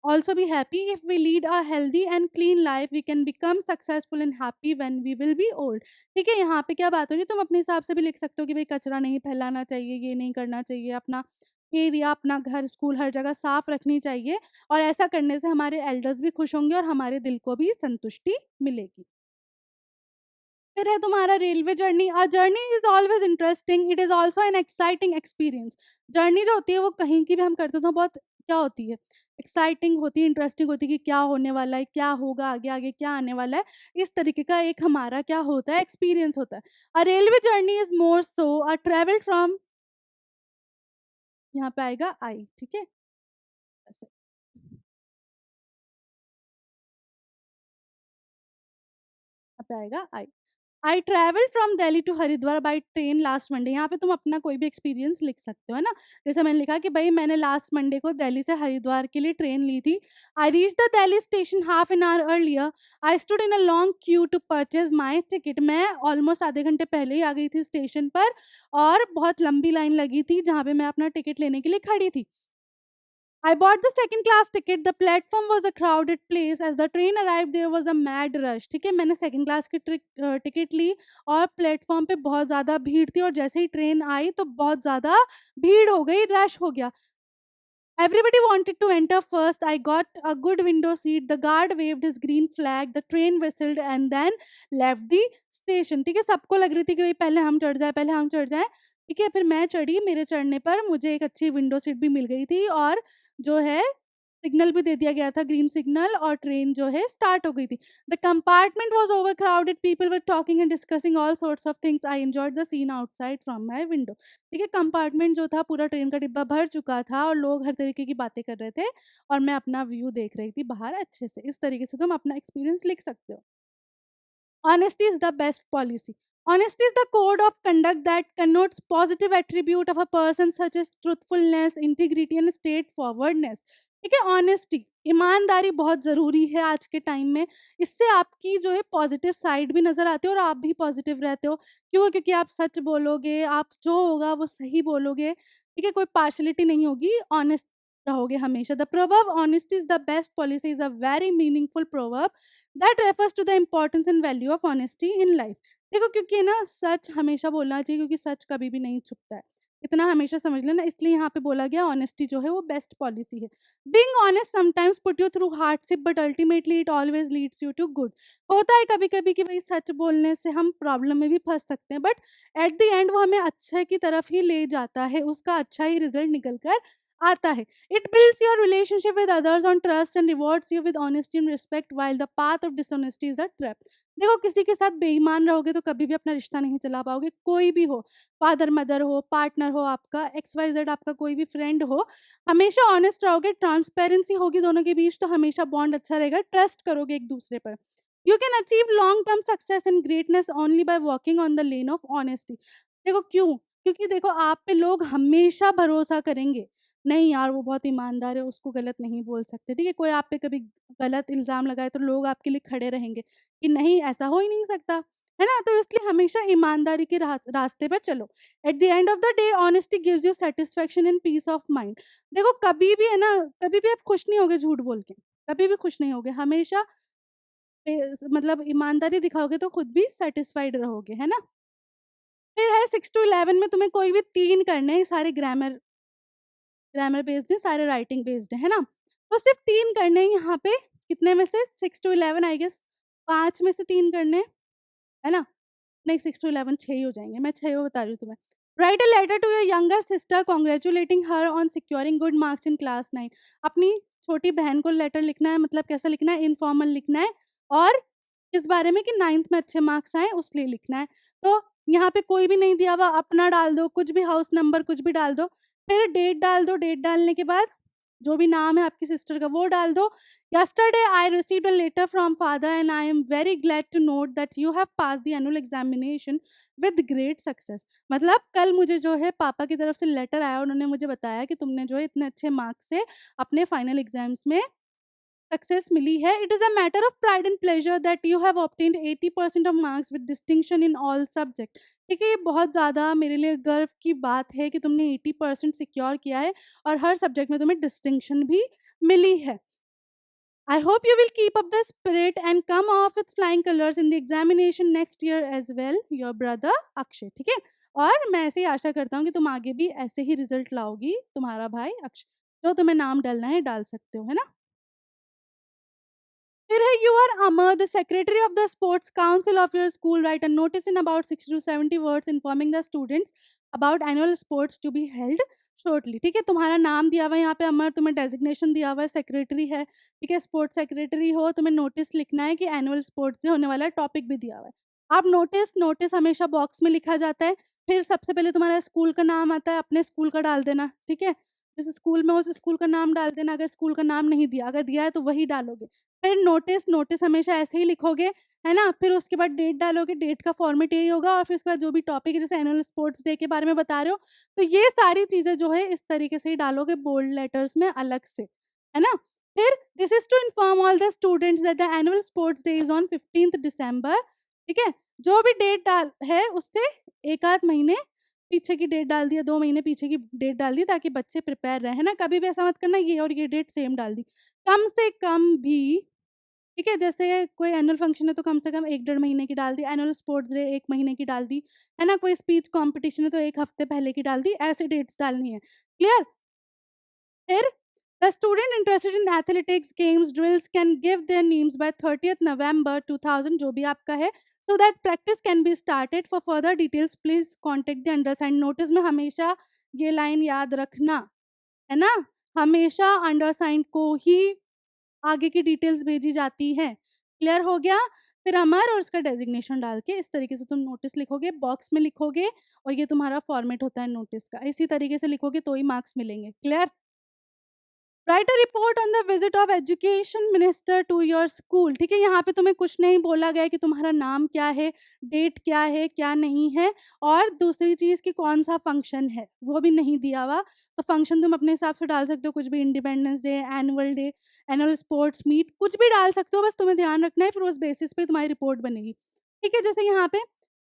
also be happy if we lead a healthy and clean life, we can become successful and happy when we will be old। ठीक है, यहाँ पे क्या बात हो रही है, तुम अपने हिसाब से भी लिख सकते हो कि भाई कचरा नहीं फैलाना चाहिए, ये नहीं करना चाहिए, अपना एरिया, अपना घर, स्कूल, हर जगह साफ रखनी चाहिए और ऐसा करने से हमारे एल्डर्स भी खुश होंगे और हमारे दिल को भी संतुष्टि मिलेगी। फिर है तुम्हारा railway journey. A journey is always interesting, it is also an exciting experience. Journey जो होती है वो कहीं की भी हम करते तो बहुत क्या होती है, एक्साइटिंग होती है, इंटरेस्टिंग होती है कि क्या होने वाला है, क्या होगा आगे, आगे क्या आने वाला है। इस तरीके का एक हमारा क्या होता है, एक्सपीरियंस होता है। A railway journey is more so a travel from, यहाँ पे आएगा आई, ठीक है? ऐसे। यहाँ पे आएगा I. I travelled from Delhi to Haridwar by train last Monday. यहाँ पे तुम अपना कोई भी एक्सपीरियंस लिख सकते हो, है ना? जैसे मैंने लिखा कि भई मैंने लास्ट मंडे को दिल्ली से हरिद्वार के लिए ट्रेन ली थी। I reached the Delhi station half an hour earlier. I stood in a long queue to purchase my ticket. मैं ऑलमोस्ट आधे घंटे पहले ही आ गई थी स्टेशन पर और बहुत लंबी लाइन लगी थी जहाँ पे मैं अपना टिकट लेने के लिए खड़ी थी। I bought the second class ticket. The platform was a crowded place. As the train arrived, there was a mad rush. ठीक है, मैंने सेकंड क्लास की टिकट ली और प्लेटफॉर्म पे बहुत ज़्यादा भीड़ थी और जैसे ही ट्रेन आई तो बहुत ज़्यादा भीड़ हो गई, रश हो गया। Everybody wanted to enter first. I got a good window seat. The guard waved his green flag. The train whistled and then left the station. ठीक है, सबको लग रही थी कि भाई पहले हम चढ़ जाएँ, पहले हम चढ़ जाएँ। ठीक है, फिर मैं चढ़ी, मेरे चढ़ने पर मुझे एक अच्छी विंडो सीट भी मिल गई थी और जो है सिग्नल भी दे दिया गया था, ग्रीन सिग्नल, और ट्रेन जो है स्टार्ट हो गई थी। The compartment was overcrowded, people were talking and discussing all sorts of things. I enjoyed the scene outside from my window. ठीक है, कंपार्टमेंट जो था पूरा ट्रेन का डिब्बा भर चुका था और लोग हर तरीके की बातें कर रहे थे और मैं अपना व्यू देख रही थी बाहर अच्छे से। इस तरीके से तुम अपना एक्सपीरियंस लिख सकते हो। Honesty is the best policy. Honesty is the code of conduct that connotes positive attribute of a person such as truthfulness, integrity and straightforwardness. ठीक है, ऑनेस्टी, ईमानदारी बहुत ज़रूरी है आज के टाइम में। इससे आपकी जो है पॉजिटिव साइड भी नज़र आती है और आप भी पॉजिटिव रहते हो। क्यों? क्योंकि आप सच बोलोगे, आप जो होगा वो सही बोलोगे। ठीक है, कोई पार्शियलिटी नहीं होगी, ऑनेस्ट रहोगे हमेशा। The proverb honesty is the best policy is a very meaningful proverb that refers to the importance and value of honesty in life. देखो, क्योंकि ना सच हमेशा बोलना चाहिए क्योंकि सच कभी भी नहीं छुपता है। इतना हमेशा समझ लेना, इसलिए यहाँ पे बोला गया ऑनेस्टी जो है वो बेस्ट पॉलिसी है। Being honest sometimes put you through hardship but ultimately it always leads you to good. होता है कभी-कभी कि भाई सच बोलने से हम प्रॉब्लम में भी फँस सकते हैं, बट एट द एंड वो हमें अच्छे की तरफ ही ले जाता है, उसका अच्छा ही रिज़ल्ट निकल कर आता है। It builds your relationship with others on trust and rewards you with honesty and respect while the path of dishonesty is a trap. देखो, किसी के साथ बेईमान रहोगे तो कभी भी अपना रिश्ता नहीं चला पाओगे, कोई भी हो, फादर मदर हो, पार्टनर हो आपका, एक्स वाई जेड आपका कोई भी फ्रेंड हो, हमेशा ऑनेस्ट रहोगे, ट्रांसपेरेंसी होगी दोनों के बीच तो हमेशा बॉन्ड अच्छा रहेगा, ट्रस्ट करोगे एक दूसरे पर। You can achieve long term success and greatness only by walking on the lane of honesty. देखो क्यों? क्योंकि देखो आप पे लोग हमेशा भरोसा करेंगे। नहीं यार, वो बहुत ईमानदार है, उसको गलत नहीं बोल सकते, ठीक है? कोई आप पे कभी गलत इल्ज़ाम लगाए तो लोग आपके लिए खड़े रहेंगे कि नहीं, ऐसा हो ही नहीं सकता, है ना? तो इसलिए हमेशा ईमानदारी के रास्ते पर चलो। At the end of the day honesty gives you satisfaction and peace of mind. देखो कभी भी है ना, कभी भी आप खुश नहीं होगे झूठ बोल के, कभी भी खुश नहीं होगे, हमेशा मतलब ईमानदारी दिखाओगे तो खुद भी सैटिस्फाइड रहोगे, है ना? फिर है 6 टू 11 में तुम्हें कोई भी 3 करने हैं, सारे ग्रामर बेस्ड है, सारे राइटिंग बेस्ड है ना? तो सिर्फ़ 3 करने हैं यहाँ पे, कितने में से? 6 टू 11 आई गेस 5 में से 3 करने हैं, है ना? नहीं, 6 टू 11 6 ही हो जाएँगे, मैं 6 वो बता रही हूँ तुम्हें। Write a letter to your younger sister congratulating her on securing good marks in class 9। अपनी छोटी बहन को लेटर लिखना है, मतलब कैसा लिखना है? इनफॉर्मल लिखना है और किस बारे में कि 9th में अच्छे मार्क्स आएँ उसके लिए लिखना है। तो यहाँ पे कोई भी नहीं दिया हुआ, अपना डाल दो, कुछ भी हाउस नंबर कुछ भी डाल दो, फिर डेट डाल दो, डेट डालने के बाद जो भी नाम है आपकी सिस्टर का वो डाल दो। Yesterday I received a letter from father and I am very glad to note that you have passed the annual examination with great success। मतलब कल मुझे जो है पापा की तरफ से लेटर आया, उन्होंने मुझे बताया कि तुमने जो है इतने अच्छे मार्क्स से अपने फाइनल एग्ज़ाम्स में सक्सेस मिली है। It is a matter of pride and pleasure that you have obtained 80% of marks with distinction in all subject. ठीक है, ये बहुत ज़्यादा मेरे लिए गर्व की बात है कि तुमने 80% सिक्योर किया है और हर सब्जेक्ट में तुम्हें डिस्टिंक्शन भी मिली है। I hope you will keep up the spirit and come off with flying colours in the examination next year as well, your brother Akshay. ठीक है, और मैं ऐसे ही आशा करता हूँ कि तुम आगे भी ऐसे ही रिजल्ट लाओगी, तुम्हारा भाई अक्षय। जो तुम्हें नाम डालना है डाल सकते हो, है ना? फिर है you are Amar the secretary of the sports council of your school write a notice in about 60 to 70 words informing the students about annual sports to be held. Shortly, ठीक है? तुम्हारा नाम दिया हुआ है यहाँ पे अमर, तुम्हें डेज़िग्नेशन दिया हुआ है सेक्रेटरी है, ठीक है? स्पोर्ट्स सेक्रेटरी हो, तुम्हें नोटिस लिखना है कि एनुअल स्पोर्ट्स डे होने वाला है, टॉपिक भी दिया हुआ है। आप नोटिस नोटिस हमेशा बॉक्स में लिखा जाता है, फिर सबसे पहले तुम्हारा स्कूल का नाम आता है, अपने स्कूल का डाल देना, ठीक है? जिस स्कूल में हो उस स्कूल का नाम डाल देना, अगर स्कूल का नाम नहीं दिया, अगर दिया है तो वही डालोगे। फिर नोटिस नोटिस हमेशा ऐसे ही लिखोगे, है ना? फिर उसके बाद डेट डालोगे, डेट का फॉर्मेट यही होगा और फिर उसके बाद जो भी टॉपिक है, जैसे एनुअल स्पोर्ट्स डे के बारे में बता रहे हो, तो ये सारी चीज़ें जो है इस तरीके से ही डालोगे बोल्ड लेटर्स में अलग से, है ना? फिर this is to inform all the students that the annual sports day is on 15th December, ठीक है? जो भी डेट डाल है उससे 1 आध महीने पीछे की डेट डाल दिया, 2 महीने पीछे की डेट डाल दी ताकि बच्चे प्रिपेयर रहें, है ना? कभी भी ऐसा मत करना ये और ये डेट सेम डाल दी। कम से कम भी, ठीक है? जैसे कोई एनुअल फंक्शन है तो कम से कम 1 डेढ़ महीने की डाल दी, एनुअल स्पोर्ट्स डे 1 महीने की डाल दी, है ना? कोई स्पीच कॉम्पिटिशन है तो 1 हफ्ते पहले की डाल दी, ऐसे डेट्स डालनी है। क्लियर? फिर the student interested in athletics, games, drills can give their names by 30th नवंबर 2000 जो भी आपका है, so that practice can be started. For further details please contact the undersigned. Notice में हमेशा ये लाइन याद रखना, है ना? हमेशा अंडरसाइन्ड को ही आगे की डिटेल्स भेजी जाती हैं। क्लियर हो गया? फिर अमर और उसका डेज़िग्नेशन डाल के इस तरीके से तुम नोटिस लिखोगे, बॉक्स में लिखोगे और ये तुम्हारा फॉर्मेट होता है नोटिस का। इसी तरीके से लिखोगे तो ही मार्क्स मिलेंगे। Clear? Write a report on the visit of education minister to your school, ठीक है? यहाँ पे तुम्हें कुछ नहीं बोला गया है कि तुम्हारा नाम क्या है, डेट क्या है, क्या नहीं है और दूसरी चीज़ कि कौन-सा फंक्शन है, वो भी नहीं दिया हुआ। तो फंक्शन तुम अपने हिसाब से डाल सकते हो, कुछ भी independence day, annual sports meet, कुछ भी डाल सकते हो, बस तुम्हें ध्यान रखना है, फिर उस बेसिस पे तुम्हारी रिपोर्ट बनेगी। ठीक है? जैसे यहाँ पे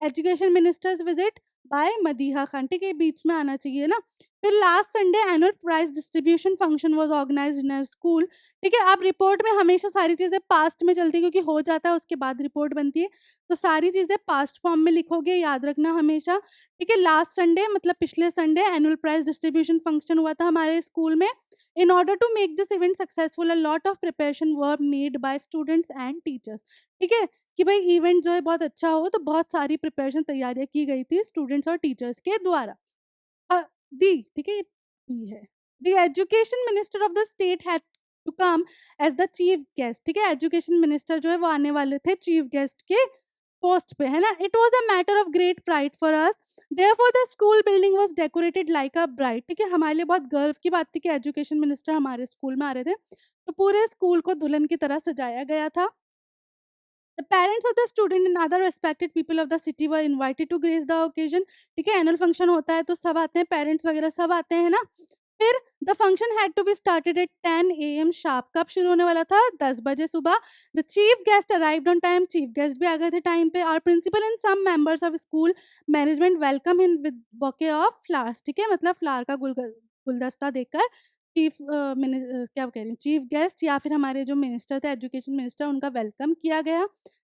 education minister's visit by Madiha Khan, ठीक है? बीच में आना चाहिए ना? फिर last Sunday annual prize distribution function was organised in a school, ठीक है? अब रिपोर्ट में हमेशा सारी चीज़ें पास्ट में चलती है क्योंकि हो जाता है उसके बाद रिपोर्ट बनती है, तो सारी चीज़ें पास्ट फॉर्म में लिखोगे, याद रखना हमेशा, ठीक है? लास्ट संडे मतलब पिछले Sunday annual prize distribution function हुआ था हमारे स्कूल में। In order to make this event successful a lot of preparation were made by students and teachers, ठीक है? कि भाई इवेंट जो है बहुत अच्छा हो, तो बहुत सारी प्रिपरेशन तैयारियाँ की गई थी स्टूडेंट्स और टीचर्स के द्वारा। अ, दी, ठीक है? ये दी है। The education minister of the state had to come as the chief guest, ठीक है? एजुकेशन मिनिस्टर जो है वो आने वाले थे चीफ गेस्ट के पोस्ट पे, है ना? It was a matter of great pride for us, therefore the school building was decorated like a bride, ठीक है? हमारे लिए बहुत गर्व की बात थी कि एजुकेशन मिनिस्टर हमारे स्कूल में आ रहे थे, तो पूरे स्कूल को दुल्हन की तरह सजाया गया था। The parents of the student and other respected people of the city were invited to grace the occasion, ठीक है? एनुअल फंक्शन होता है तो सब आते हैं, पेरेंट्स वगैरह सब आते हैं, है ना? फिर the function had to be started at 10 AM sharp. कब शुरू होने वाला था? 10 बजे सुबह। The chief guest arrived on time, chief guest भी आ गए थे टाइम पे। और principal and some members of school management welcome him with bouquet of flowers, ठीक है? मतलब फ्लावर का गुलदस्ता देकर क्या कह रही हूँ, चीफ गेस्ट या फिर हमारे जो मिनिस्टर थे, एजुकेशन मिनिस्टर, उनका वेलकम किया गया।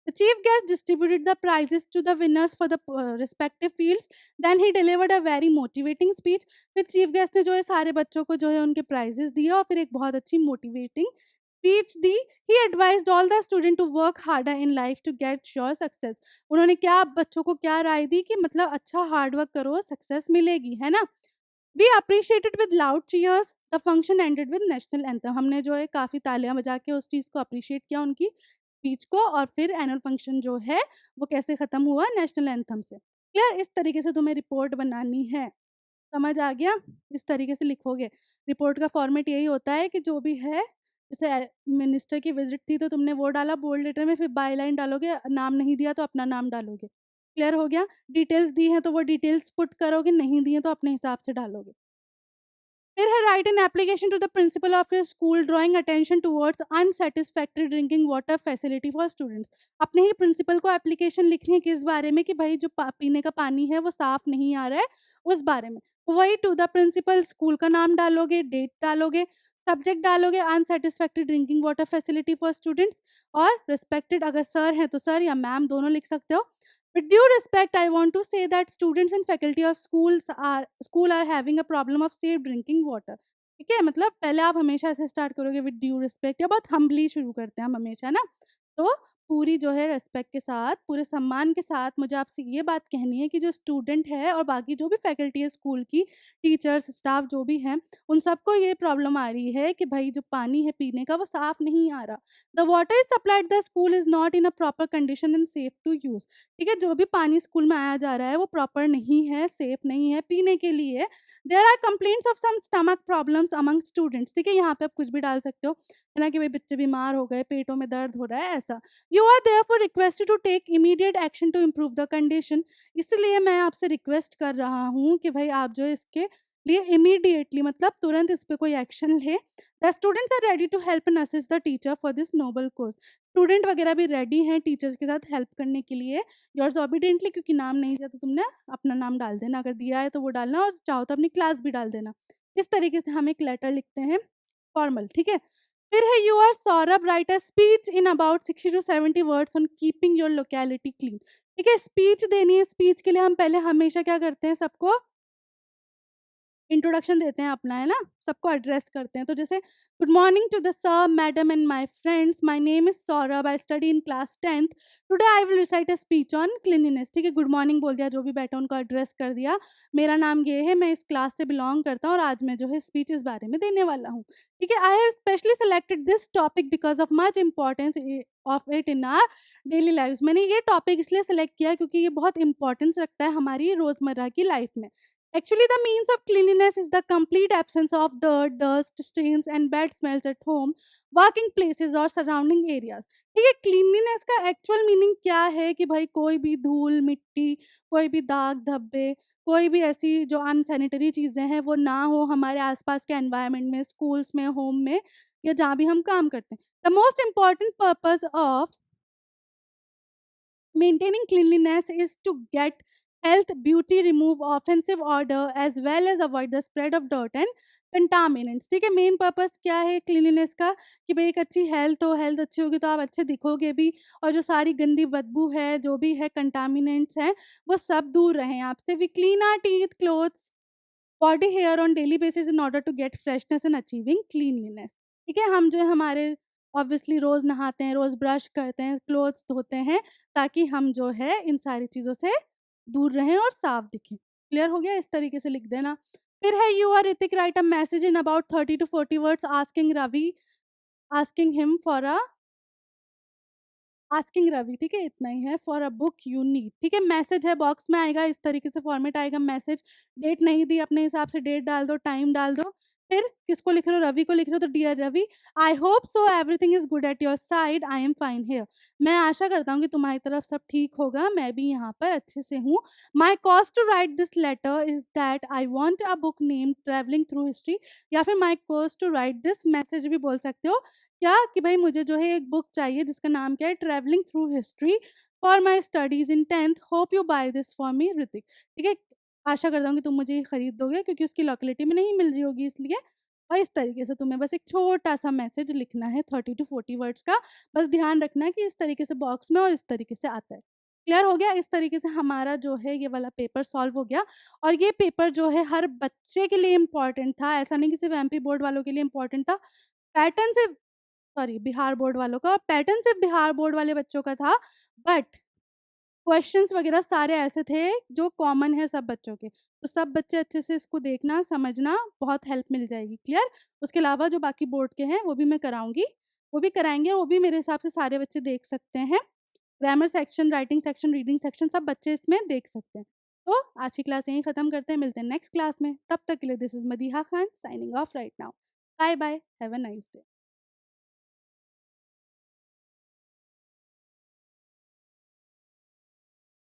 The chief guest distributed the prizes to the winners for the respective fields. Then he delivered a very motivating speech. फिर चीफ गेस्ट ने जो है सारे बच्चों को जो है उनके प्राइजेस दिए और फिर एक बहुत अच्छी motivating speech the. He advised all the students to work harder in life to get sure success. उन्होंने क्या बच्चों को क्या राय दी कि मतलब अच्छा हार्ड वर्क करो, सक्सेस मिलेगी, है ना? We appreciated with loud cheers, the function ended with national anthem. हमने जो है काफ़ी तालियां बजा के उस चीज़ को अप्रिशिएट किया उनकी स्पीच को, और फिर एनुअल फंक्शन जो है वो कैसे ख़त्म हुआ? नेशनल एंथम से। क्लियर? इस तरीके से तुम्हें रिपोर्ट बनानी है। समझ आ गया? इस तरीके से लिखोगे। रिपोर्ट का फॉर्मेट यही होता है कि जो भी है, जैसे मिनिस्टर की विजिट थी तो तुमने वो डाला बोल्ड लेटर में, फिर बाय लाइन डालोगे, नाम नहीं दिया तो अपना नाम डालोगे। क्लियर हो गया? डिटेल्स दी हैं तो वो डिटेल्स पुट करोगे, नहीं दी हैं तो अपने हिसाब से डालोगे। फिर है write an application to the principal of your school drawing attention towards unsatisfactory drinking water facility for students. अपने ही प्रिंसिपल को एप्लीकेशन लिखनी है किस बारे में? कि भाई जो पीने का पानी है वो साफ नहीं आ रहा है, उस बारे में। तो वही टू द प्रिंसिपल, स्कूल का नाम डालोगे, डेट डालोगे, सब्जेक्ट डालोगे unsatisfactory drinking water facility for students, और रिस्पेक्टेड अगर सर हैं तो सर या मैम दोनों लिख सकते हो। With due respect, I want to say that students and faculty of school are having a problem of safe drinking water. ठीक है? मतलब पहले आप हमेशा ऐसे स्टार्ट करोगे विद ड्यू रिस्पेक्ट, या बहुत हम्बली शुरू करते हैं हम हमेशा, है ना? तो पूरी जो है रिस्पेक्ट के साथ, पूरे सम्मान के साथ मुझे आपसे ये बात कहनी है कि जो स्टूडेंट है और बाकी जो भी फैकल्टी है स्कूल की, टीचर्स, स्टाफ जो भी हैं, उन सबको ये प्रॉब्लम आ रही है कि भई जो पानी है पीने का वो साफ़ नहीं आ रहा। The water is supplied the school is not in a proper condition and safe to use. ठीक है? जो भी पानी स्कूल में आया जा रहा है वो प्रॉपर नहीं है, सेफ नहीं है पीने के लिए। There are complaints of some stomach problems among students. ठीक है? यहाँ पे आप कुछ भी डाल सकते हो, है ना? कि भई बच्चे बीमार हो गए, पेटों में दर्द हो रहा है, ऐसा। You are therefore requested to take immediate action to improve the condition. इसलिए मैं आपसे रिक्वेस्ट कर रहा हूँ कि भई आप जो है इसके लिए इमीडिएटली मतलब तुरंत इस पे कोई एक्शन लें। The students are ready to help and assist the teacher for this noble cause. Student वगैरह भी रेडी हैं टीचर्स के साथ हेल्प करने के लिए। योर्स ओबीडिएंटली, क्योंकि नाम नहीं दिया तो तुमने अपना नाम डाल देना, अगर दिया है तो वो डालना और चाहो तो अपनी क्लास भी डाल देना। इस तरीके से हम एक लेटर लिखते हैं फॉर्मल, ठीक है? फिर है you are Saurabh write a speech in about 60 to 70 words on keeping your locality clean. ठीक है? स्पीच देनी है, स्पीच के लिए हम पहले हमेशा क्या करते हैं, सबको इंट्रोडक्शन देते हैं अपना, है ना? सबको एड्रेस करते हैं। तो जैसे good morning to the sir, madam and my friends, my name is Saurabh, I study in class 10th, today I will recite a speech on cleanliness. ठीक है? गुड मॉर्निंग बोल दिया, जो भी बैठा उनको एड्रेस कर दिया। मेरा नाम ये है, मैं इस क्लास से बिलॉन्ग करता हूँ और आज मैं जो है स्पीच इस बारे में देने वाला हूँ। ठीक है? I have specially selected this topic because of much importance of it in our daily lives. मैंने ये टॉपिक इसलिए सेलेक्ट किया क्योंकि ये बहुत इम्पोर्टेंस रखता है हमारी रोज़मर्रा की लाइफ में। Actually, the means of cleanliness is the complete absence of dirt, dust, stains, and bad smells at home, working places or surrounding areas. ठीक है? क्लीनलीनेस का एक्चुअल मीनिंग क्या है कि भाई कोई भी धूल, मिट्टी, कोई भी दाग धब्बे, कोई भी ऐसी जो अनसैनिटरी चीज़ें हैं वो ना हो हमारे आसपास के एनवायरनमेंट में, स्कूल्स में, होम में या जहाँ भी हम काम करते हैं। The most important purpose of maintaining cleanliness is to get health, beauty, remove offensive odor as well as avoid the spread of dirt and contaminants। ठीक है? मेन पर्पस क्या है क्लीनलीनेस का कि भाई एक अच्छी हेल्थ हो, हेल्थ अच्छी होगी तो आप अच्छे दिखोगे भी और जो सारी गंदी बदबू है, जो भी है कंटामिनेंट्स हैं, वो सब दूर रहें आपसे। We clean our teeth, clothes, body hair on daily basis in order to get freshness and achieving cleanliness. ठीक है? हम जो है हमारे ऑब्वियसली रोज़ नहाते हैं, रोज़ ब्रश करते हैं, क्लोथ्स धोते हैं ताकि हम जो है इन सारी चीज़ों से दूर रहें और साफ दिखें। क्लियर हो गया? इस तरीके से लिख देना। फिर है you are Ritik write a message in about 30 to 40 words asking him for a asking Ravi. ठीक है? इतना ही है, for a book you need. ठीक है? मैसेज है, बॉक्स में आएगा, इस तरीके से फॉर्मेट आएगा मैसेज। डेट नहीं दी, अपने हिसाब से डेट डाल दो, टाइम डाल दो। फिर किसको लिख रहे हो? रवि को लिख रहे हो तो dear Ravi, I hope so everything is good at your side, I am fine here. मैं आशा करता हूँ कि तुम्हारी तरफ सब ठीक होगा, मैं भी यहाँ पर अच्छे से हूँ। My cause to write this letter is that I want a book named travelling through history, या फिर my cause to write this message भी बोल सकते हो। क्या कि भाई मुझे जो है एक बुक चाहिए जिसका नाम क्या है, travelling through history for my studies in 10th, hope you buy this for me Ritik. ठीक है? आशा करता हूँ कि तुम मुझे ये खरीद दोगे क्योंकि उसकी लोकेलिटी में नहीं मिल रही होगी इसलिए। और इस तरीके से तुम्हें बस एक छोटा-सा मैसेज लिखना है 30 टू 40 वर्ड्स का। बस ध्यान रखना है कि इस तरीके से बॉक्स में और इस तरीके से आता है। क्लियर हो गया? इस तरीके से हमारा जो है ये वाला पेपर सॉल्व हो गया और ये पेपर जो है हर बच्चे के लिए इम्पोर्टेंट था, ऐसा नहीं कि सिर्फ़ एमपी बोर्ड वालों के लिए इम्पोर्टेंट था। पैटर्न से सॉरी बिहार बोर्ड वालों का, और पैटर्न सिर्फ़ बिहार बोर्ड वाले बच्चों का था, बट क्वेश्चंस वगैरह सारे ऐसे थे जो कॉमन है सब बच्चों के। तो सब बच्चे अच्छे से इसको देखना, समझना, बहुत हेल्प मिल जाएगी, क्लियर? उसके अलावा जो बाकी बोर्ड के हैं वो भी मैं कराऊँगी, वो भी कराएँगे, वो भी मेरे हिसाब से सारे बच्चे देख सकते हैं। Grammar section, writing section, reading section सब बच्चे इसमें देख सकते हैं। तो आज की क्लास यहीं खत्म करते हैं, मिलते हैं नेक्स्ट क्लास में। तब तक के लिए this is Madiha Khan signing off right now. Bye bye, have a nice day.